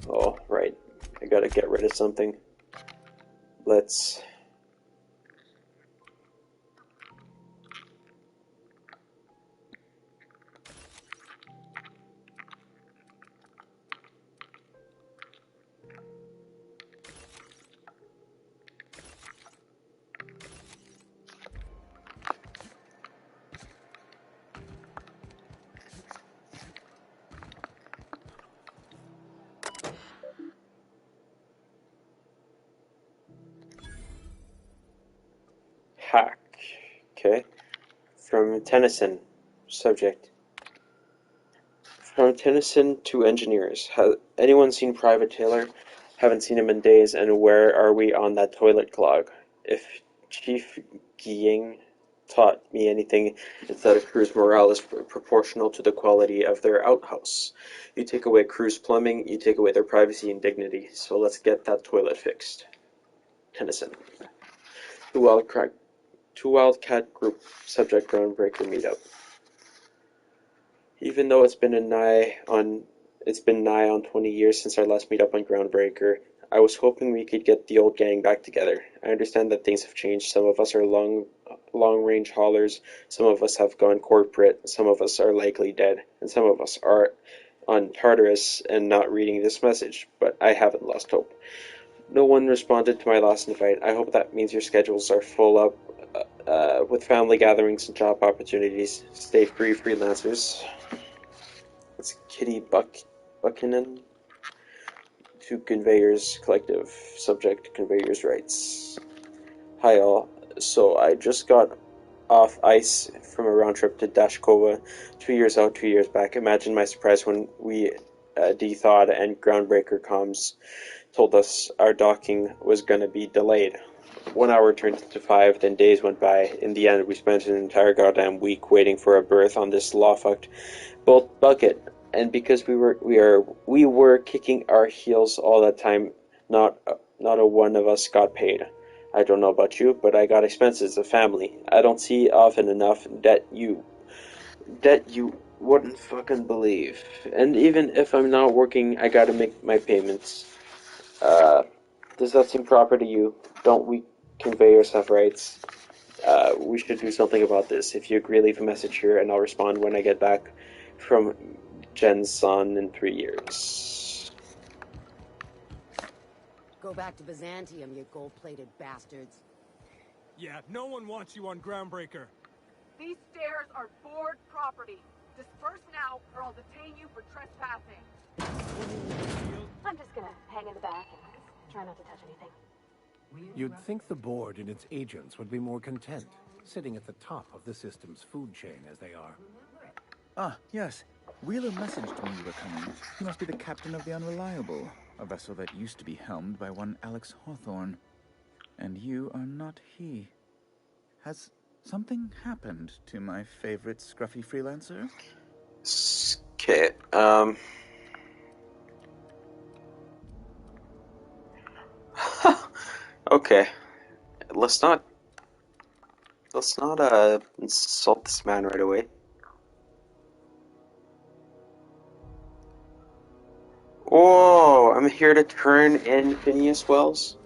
Oh, right. I gotta get rid of something. Let's... hack. Okay. From Tennyson. Subject. From Tennyson to engineers. Has anyone seen Private Taylor? Haven't seen him in days, and where are we on that toilet clog? If Chief Gying taught me anything, it's that a crew's morale is proportional to the quality of their outhouse. You take away crew's plumbing, you take away their privacy and dignity. So let's get that toilet fixed. Tennyson. Two Wildcat Group Subject Groundbreaker Meetup. Even though it's been nigh on 20 years since our last meetup on Groundbreaker, I was hoping we could get the old gang back together. I understand that things have changed. Some of us are long-range haulers, some of us have gone corporate, some of us are likely dead, and some of us are on Tartarus and not reading this message, but I haven't lost hope. No one responded to my last invite. I hope that means your schedules are full up with family gatherings and job opportunities. Stay free, freelancers. It's Kitty Buchanan to Conveyors Collective. Subject, Conveyors Rights. Hi all. So I just got off ice from a round trip to Dashkova, 2 years out, 2 years back. Imagine my surprise when we de-thawed and Groundbreaker comms told us our docking was going to be delayed. 1 hour turned into 5, then days went by. In the end, we spent an entire goddamn week waiting for a berth on this law-fucked bucket. And because we were kicking our heels all that time, not a one of us got paid. I don't know about you, but I got expenses, a family. I don't see often enough debt you wouldn't fucking believe. And even if I'm not working, I gotta make my payments. Does that seem proper to you? Don't we conveyors have rights? We should do something about this. If you agree, leave a message here, and I'll respond when I get back from Jensen in 3 years. Go back to Byzantium, you gold-plated bastards. Yeah, no one wants you on Groundbreaker. These stairs are board property. Disperse now, or I'll detain you for trespassing. I'm just gonna hang in the back and try not to touch anything. You'd think the board and its agents would be more content, sitting at the top of the system's food chain as they are. Ah, yes. Wheeler messaged me you were coming. He must be the captain of the Unreliable, a vessel that used to be helmed by one Alex Hawthorne. And you are not he. Has something happened to my favorite scruffy freelancer? Okay, okay. Let's not insult this man right away. Whoa, I'm here to turn in Phineas Wells.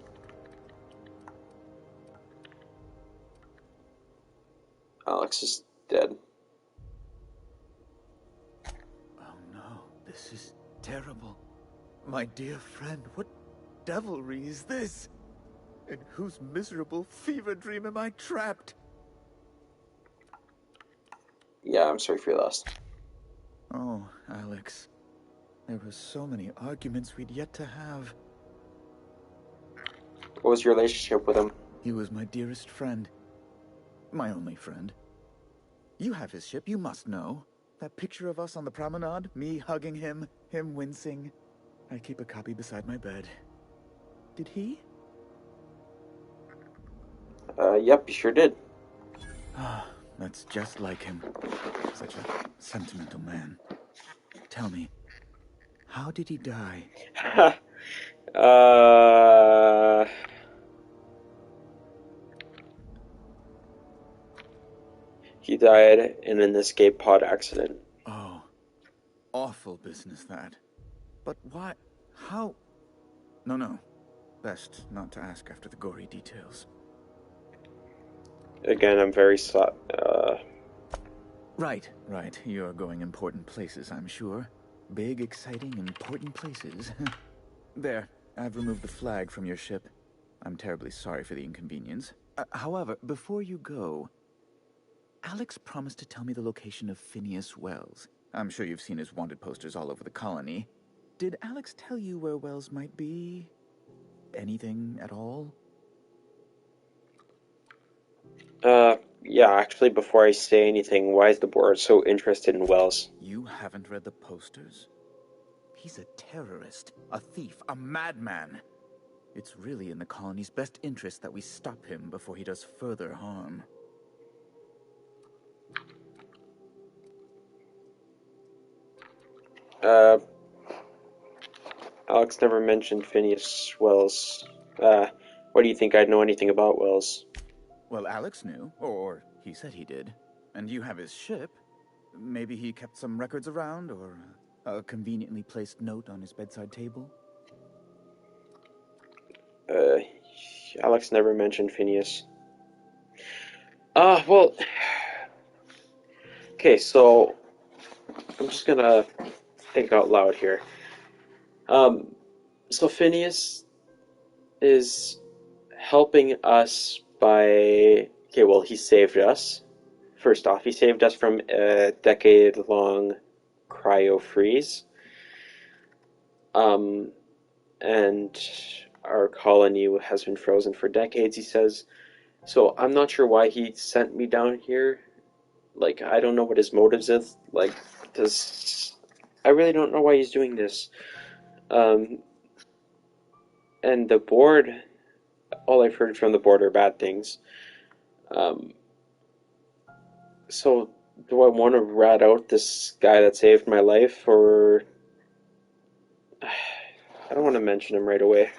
Alex is dead. Oh no, this is terrible. My dear friend, what devilry is this? In whose miserable fever dream am I trapped? Yeah, I'm sorry for your loss. Oh, Alex. There were so many arguments we'd yet to have. What was your relationship with him? He was my dearest friend. My only friend. You have his ship, you must know. That picture of us on the promenade, me hugging him, him wincing. I keep a copy beside my bed. Did he? Yep, you sure did. Ah, that's just like him. Such a sentimental man. Tell me, how did he die? He died in an escape pod accident. Oh, awful business that. But why? How? No. Best not to ask after the gory details. Again, I'm very Right. You're going important places, I'm sure. Big, exciting, important places. There, I've removed the flag from your ship. I'm terribly sorry for the inconvenience. However, before you go, Alex promised to tell me the location of Phineas Wells. I'm sure you've seen his wanted posters all over the colony. Did Alex tell you where Wells might be? Anything at all? yeah, actually, before I say anything, why is the board so interested in Wells? You haven't read the posters? He's a terrorist, a thief, a madman. It's really in the colony's best interest that we stop him before he does further harm. Alex never mentioned Phineas Wells. What do you think I'd know anything about Wells? Well, Alex knew, or he said he did. And you have his ship. Maybe he kept some records around, or a conveniently placed note on his bedside table? Alex never mentioned Phineas. Well... Okay, so... I'm just gonna think out loud here. So Phineas is helping us by... Okay, well, he saved us. First off, he saved us from a decade-long cryo freeze. And our colony has been frozen for decades, he says. So I'm not sure why he sent me down here. Like, I don't know what his motives is. Like, I really don't know why he's doing this. And the board, all I've heard from the board are bad things. So do I want to rat out this guy that saved my life, or... I don't want to mention him right away.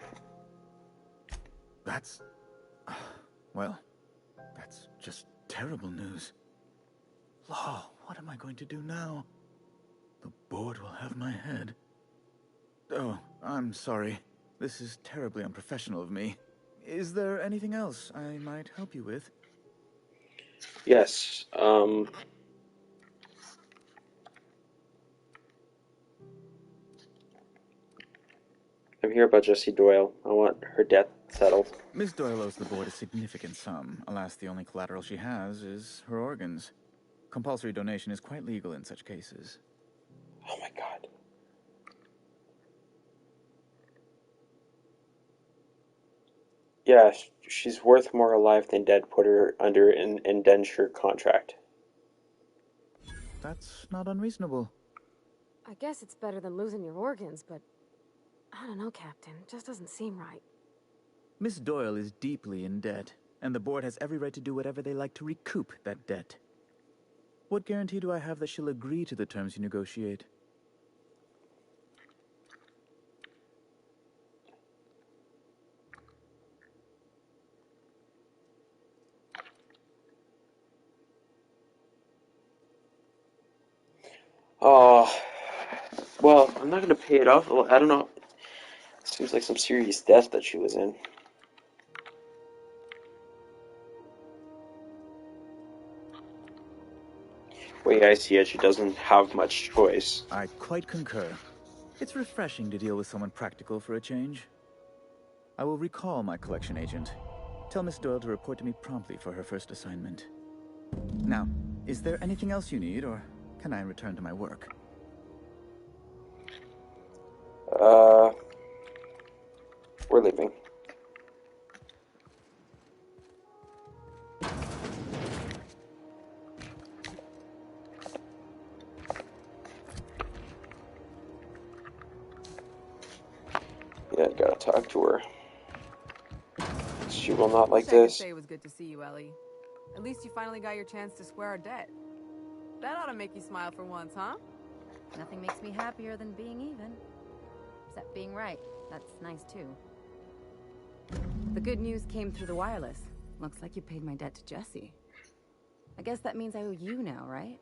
That's... well, that's just terrible news. Law, what am I going to do now? The board will have my head. Oh, I'm sorry. This is terribly unprofessional of me. Is there anything else I might help you with? Yes, I'm here about Jessie Doyle. I want her debt settled. Miss Doyle owes the board a significant sum. Alas, the only collateral she has is her organs. Compulsory donation is quite legal in such cases. Oh my god. Yeah, she's worth more alive than dead. Put her under an indenture contract. That's not unreasonable. I guess it's better than losing your organs, but I don't know, Captain. It just doesn't seem right. Miss Doyle is deeply in debt, and the board has every right to do whatever they like to recoup that debt. What guarantee do I have that she'll agree to the terms you negotiate? Oh, well, I'm not gonna pay it off. Well, I don't know. Seems like some serious debt that she was in. Way I see it, she doesn't have much choice. I quite concur. It's refreshing to deal with someone practical for a change. I will recall my collection agent. Tell Miss Doyle to report to me promptly for her first assignment. Now, is there anything else you need, or can I return to my work? We're leaving. Yeah, I gotta talk to her. She will not like Wish I could this. say it was good to see you, Ellie. At least you finally got your chance to square our debt. That ought to make you smile for once, huh? Nothing makes me happier than being even. Except being right. That's nice, too. The good news came through the wireless. Looks like you paid my debt to Jessie. I guess that means I owe you now, right?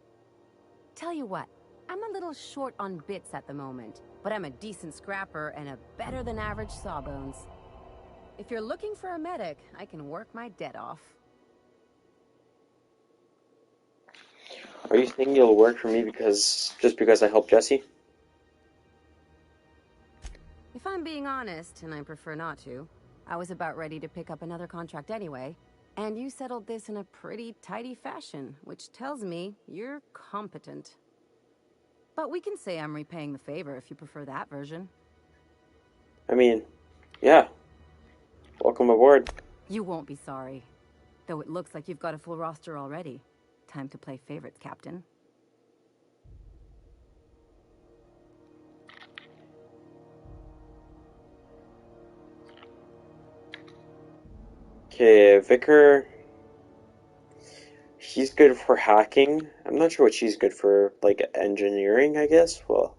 Tell you what, I'm a little short on bits at the moment, but I'm a decent scrapper and a better-than-average sawbones. If you're looking for a medic, I can work my debt off. Are you thinking it'll work for me just because I helped Jessie? If I'm being honest, and I prefer not to, I was about ready to pick up another contract anyway, and you settled this in a pretty tidy fashion, which tells me you're competent. But we can say I'm repaying the favor if you prefer that version. I mean, yeah. Welcome aboard. You won't be sorry. Though it looks like you've got a full roster already. Time to play favorites, Captain. Okay, Vicar. She's good for hacking. I'm not sure what she's good for, like engineering, I guess. Well,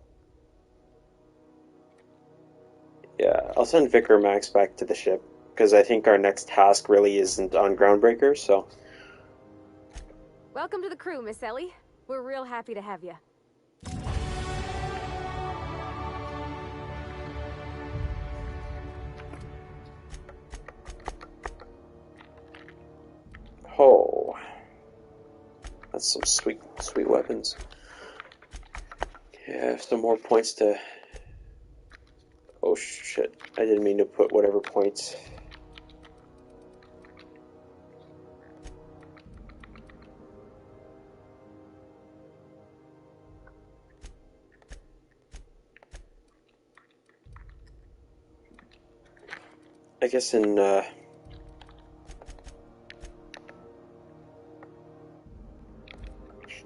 yeah, I'll send Vicar Max back to the ship because I think our next task really isn't on Groundbreaker. So, Welcome to the crew, Miss Ellie. We're real happy to have you. oh, that's some sweet weapons. Yeah, some more points to. Oh shit! I didn't mean to put whatever points. I guess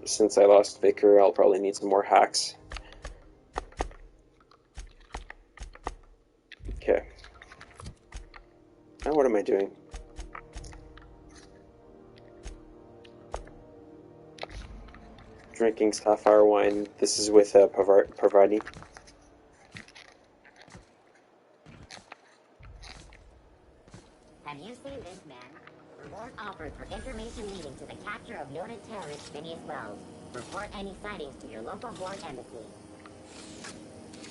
since I lost Vicar, I'll probably need some more hacks. Okay. Now what am I doing? Drinking sapphire wine. This is with Parvati. Have you seen this man? Reward offered for information leading to the capture of noted terrorist Phineas Wells. Report any sightings to your local board embassy.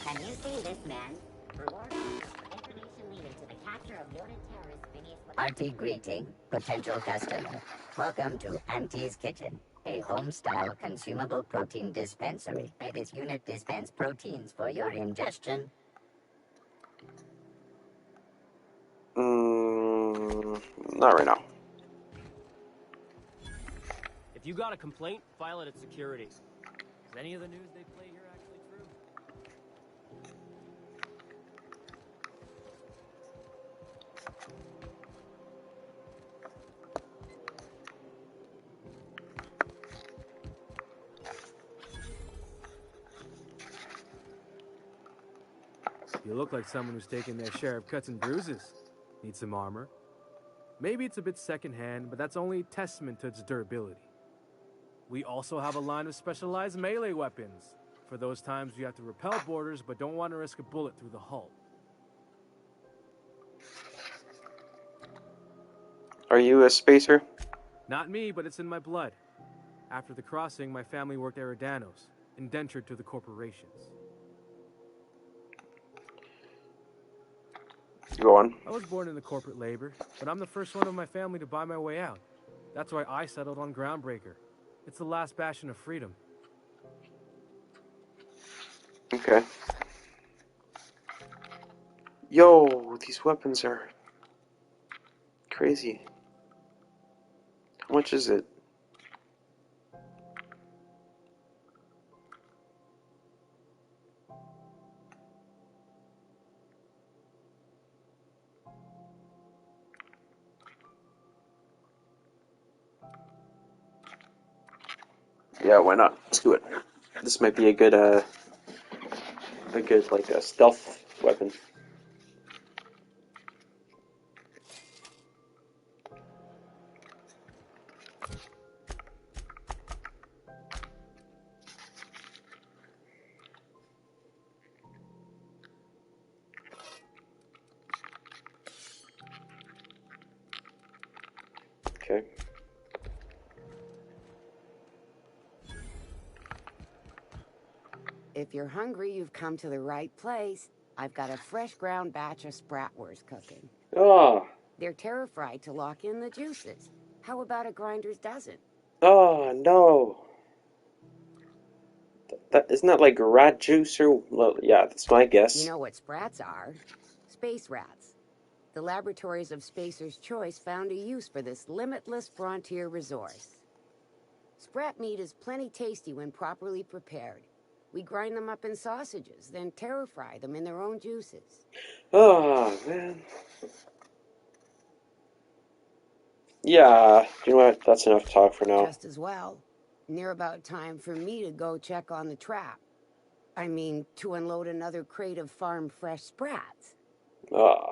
Have you seen this man? Reward offered for information leading to the capture of noted terrorist Phineas Wells. Hearty greeting, potential customer. Welcome to Auntie's Kitchen, a home-style consumable protein dispensary. May this unit dispense proteins for your ingestion. Not right now. If you got a complaint, file it at security. Is any of the news they play here actually true? You look like someone who's taken their share of cuts and bruises. Need some armor? Maybe it's a bit secondhand, but that's only a testament to its durability. We also have a line of specialized melee weapons, for those times you have to repel boarders but don't want to risk a bullet through the hull. Are you a spacer? Not me, but it's in my blood. After the crossing, my family worked Eridanos, indentured to the corporations. Go on. I was born into corporate labor, but I'm the first one of my family to buy my way out. That's why I settled on Groundbreaker. It's the last bastion of freedom. Okay. Yo, these weapons are crazy. How much is it? Yeah, why not? Let's do it. This might be a good like a stealth weapon. Okay. If you're hungry, you've come to the right place. I've got a fresh ground batch of spratwurst cooking. Oh. They're terra-fried to lock in the juices. How about a grinder's dozen? Oh no. That isn't that like rat juice or well, yeah, that's my guess. You know what sprats are? Space rats. The laboratories of Spacer's Choice found a use for this limitless frontier resource. Sprat meat is plenty tasty when properly prepared. We grind them up in sausages, then terra-fry them in their own juices. Oh man. Yeah, you know what? That's enough talk for now. Just as well. Near about time for me to go check on the trap. I mean, to unload another crate of farm fresh sprats. Ah,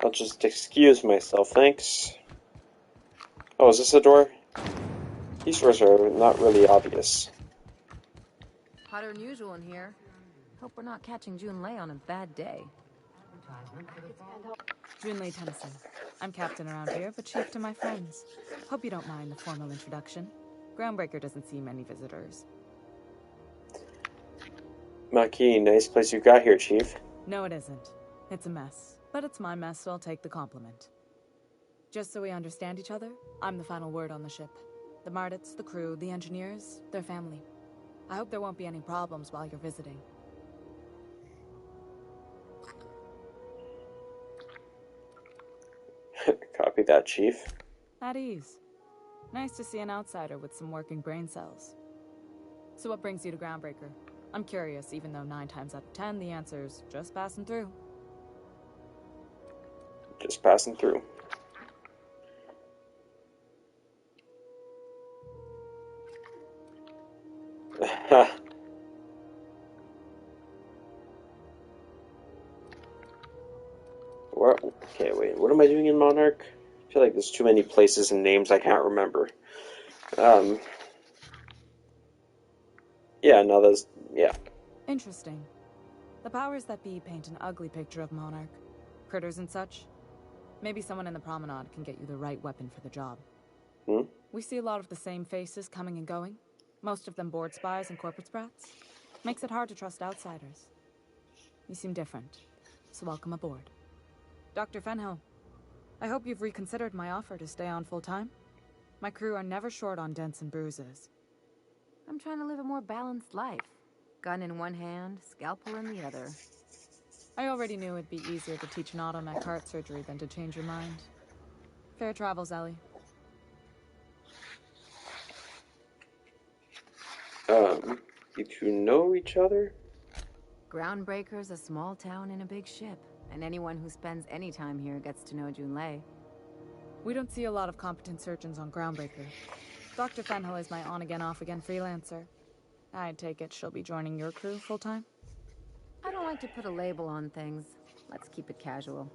I'll just excuse myself, thanks. Oh, is this a door? These doors are not really obvious. Hotter than usual in here. Hope we're not catching Junlei on a bad day. Junlei Tennyson. I'm captain around here, but chief to my friends. Hope you don't mind the formal introduction. Groundbreaker doesn't see many visitors. Maki, nice place you got here, Chief. No, it isn't. It's a mess. But it's my mess, so I'll take the compliment. Just so we understand each other, I'm the final word on the ship. The Mardits, the crew, the engineers, their family. I hope there won't be any problems while you're visiting. Copy that, Chief. At ease. Nice to see an outsider with some working brain cells. So what brings you to Groundbreaker? I'm curious, even though 9 times out of 10 the answer's just passing through. Just passing through. Okay, wait, what am I doing in Monarch? I feel like there's too many places and names I can't remember. Yeah, no, yeah. Interesting. The powers that be paint an ugly picture of Monarch. Critters and such. Maybe someone in the promenade can get you the right weapon for the job. We see a lot of the same faces coming and going. Most of them board spies and corporate sprats. Makes it hard to trust outsiders. You seem different, so welcome aboard. Dr. Fenhill, I hope you've reconsidered my offer to stay on full-time. My crew are never short on dents and bruises. I'm trying to live a more balanced life. Gun in one hand, scalpel in the other. I already knew it'd be easier to teach an automech heart surgery than to change your mind. Fair travels, Ellie. You two know each other? Groundbreaker's a small town in a big ship, and anyone who spends any time here gets to know Junlei. We don't see a lot of competent surgeons on Groundbreaker. Dr. Fenhill is my on-again, off-again freelancer. I take it she'll be joining your crew full-time? I don't like to put a label on things. Let's keep it casual.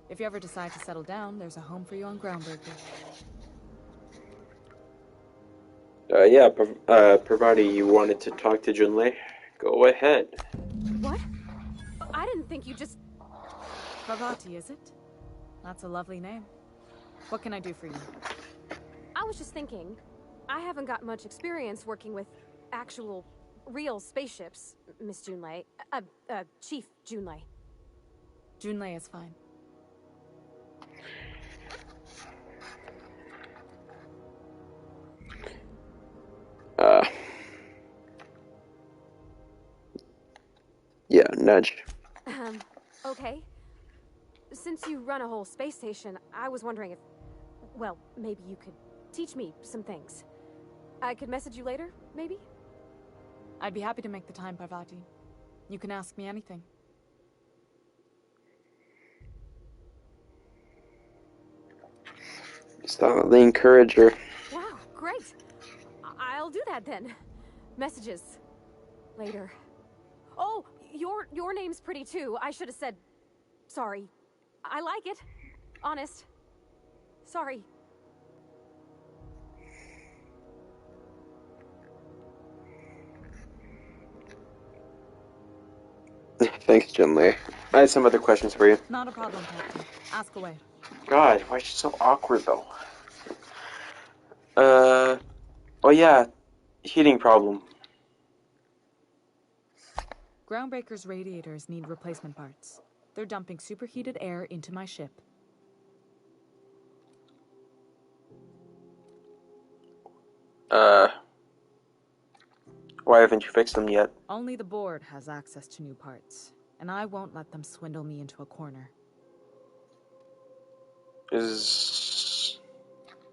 If you ever decide to settle down, there's a home for you on Groundbreaker. Yeah, provided you wanted to talk to Junlei, go ahead. What? I didn't think you just... Parvati, is it? That's a lovely name. What can I do for you? I was just thinking, I haven't got much experience working with actual, real spaceships, Miss Junlei. Chief Junlei. Junlei is fine. Yeah, nudge. Okay. Since you run a whole space station, I was wondering if, well, maybe you could teach me some things. I could message you later, maybe? I'd be happy to make the time, Parvati. You can ask me anything. Stop the encourager. Wow, great. I'll do that then. Messages. Later. Oh, your name's pretty too. I should have said sorry. I like it. Honest. Sorry. Thanks, Junlei. I had some other questions for you. Not a problem, Captain. Ask away. God, why is she so awkward, though? Oh yeah, heating problem. Groundbreaker's radiators need replacement parts. They're dumping superheated air into my ship. Why haven't you fixed them yet? Only the board has access to new parts, and I won't let them swindle me into a corner.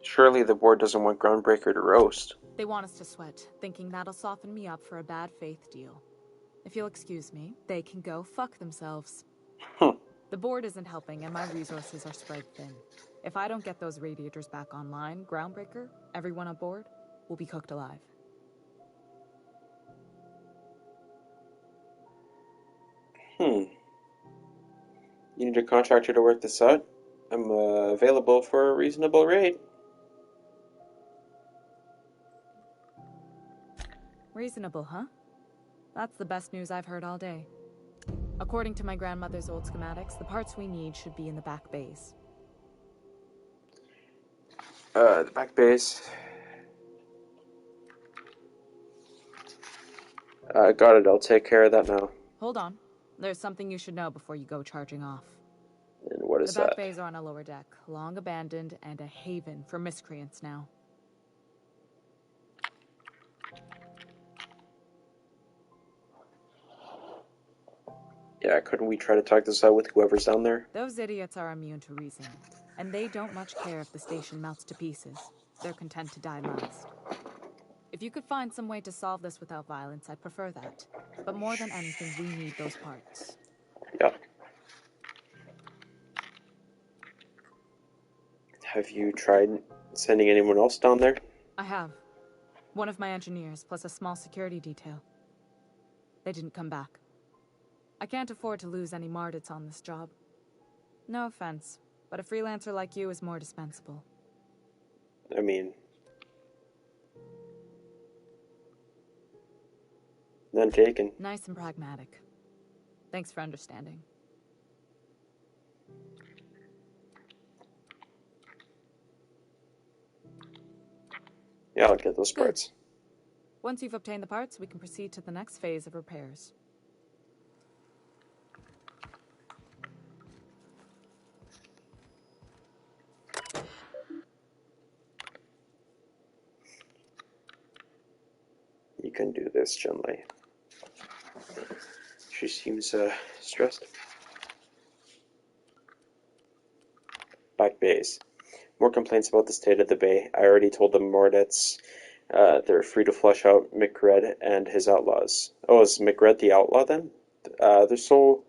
Surely the board doesn't want Groundbreaker to roast. They want us to sweat, thinking that'll soften me up for a bad faith deal. If you'll excuse me, they can go fuck themselves. The board isn't helping, and my resources are spread thin. If I don't get those radiators back online, Groundbreaker, everyone on board, will be cooked alive. You need a contractor to work this out? I'm available for a reasonable rate. Reasonable, huh? That's the best news I've heard all day. According to my grandmother's old schematics, the parts we need should be in the back bays. The back base. Got it. I'll take care of that now. Hold on. There's something you should know before you go charging off. And what is the back that? bays are on a lower deck, long abandoned and a haven for miscreants now. Yeah, couldn't we try to talk this out with whoever's down there? Those idiots are immune to reason, and they don't much care if the station melts to pieces. They're content to die last. If you could find some way to solve this without violence, I'd prefer that. But more than anything, we need those parts. Yeah. Have you tried sending anyone else down there? I have. One of my engineers, plus a small security detail. They didn't come back. I can't afford to lose any Mardits on this job. No offense, but a freelancer like you is more dispensable. I mean... none taken. Nice and pragmatic. Thanks for understanding. Yeah, I'll get those parts. Once you've obtained the parts, we can proceed to the next phase of repairs. You can do this, Chun-Li. She seems stressed. Back bays. More complaints about the state of the bay. I already told the Mordets they're free to flush out McRed and his outlaws. Oh, is McRed the outlaw then? They're so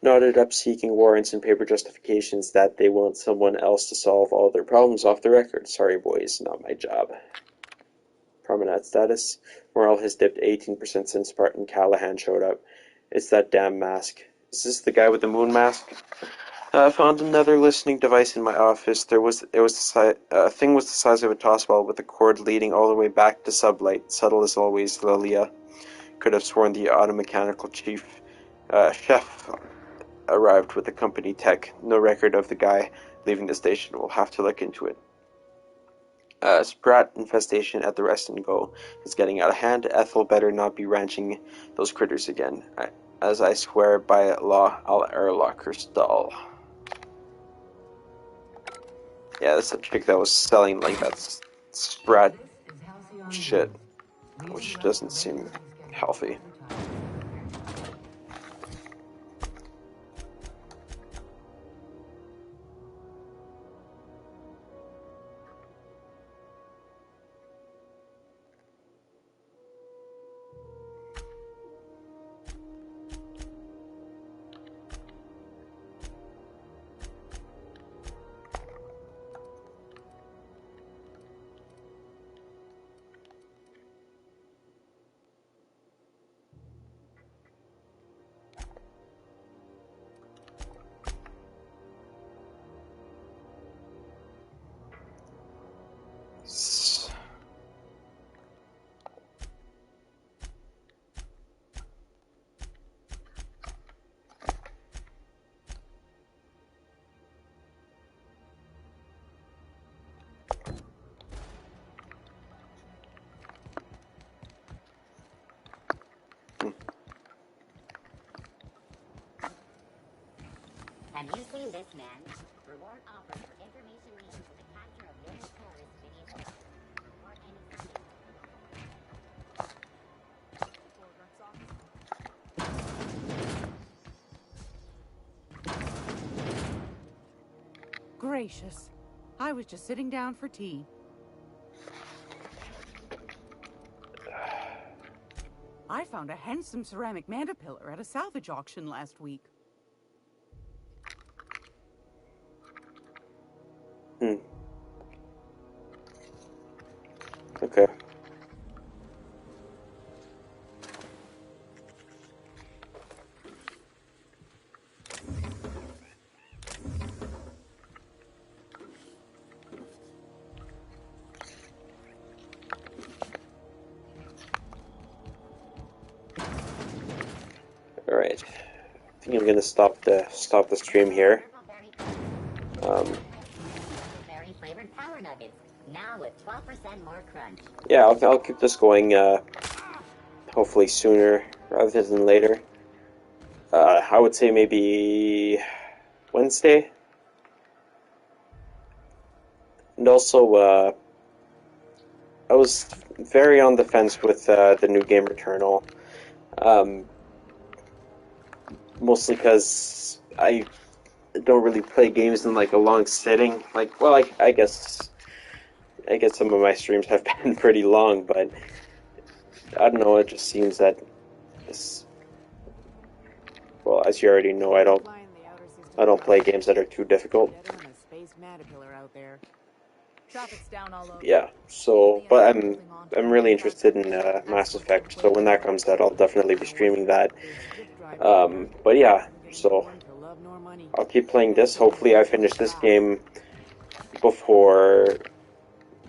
knotted up seeking warrants and paper justifications that they want someone else to solve all their problems off the record. Sorry, boys, not my job. Promenade status. Morale has dipped 18% since Spartan Callahan showed up. It's that damn mask. Is this the guy with the moon mask? I found another listening device in my office. Thing was the size of a tossball with a cord leading all the way back to sublight. Subtle as always, Lilia. Could have sworn the automechanical chef arrived with the company tech. No record of the guy leaving the station. We'll have to look into it. Sprat infestation at the Rest and Go is getting out of hand. Ethel better not be ranching those critters again. As I swear by law, I'll airlock her stall. Yeah, that's a chick that was selling like that Sprat shit, which doesn't seem healthy. Have you seen this man? Reward offered for information leading to the capture of noted terrorist Phineas Wells. Report any Gracious. I was just sitting down for tea. I found a handsome ceramic mandapillar at a salvage auction last week. Okay. All right. I think I'm gonna stop the stream here. Berry flavored power nuggets, now with 12% more crunch. Yeah, I'll keep this going. Hopefully sooner rather than later. I would say maybe Wednesday. And also, I was very on the fence with the new game Returnal. Mostly because I don't really play games in like a long sitting. Like, well, I guess some of my streams have been pretty long, but I don't know. It just seems that this, well, as you already know, I don't play games that are too difficult. Yeah. So, but I'm really interested in Mass Effect. So when that comes out, I'll definitely be streaming that. But yeah, so I'll keep playing this. Hopefully, I finish this game before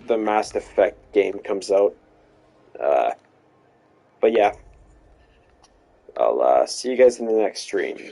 the Mass Effect game comes out. But yeah, I'll see you guys in the next stream.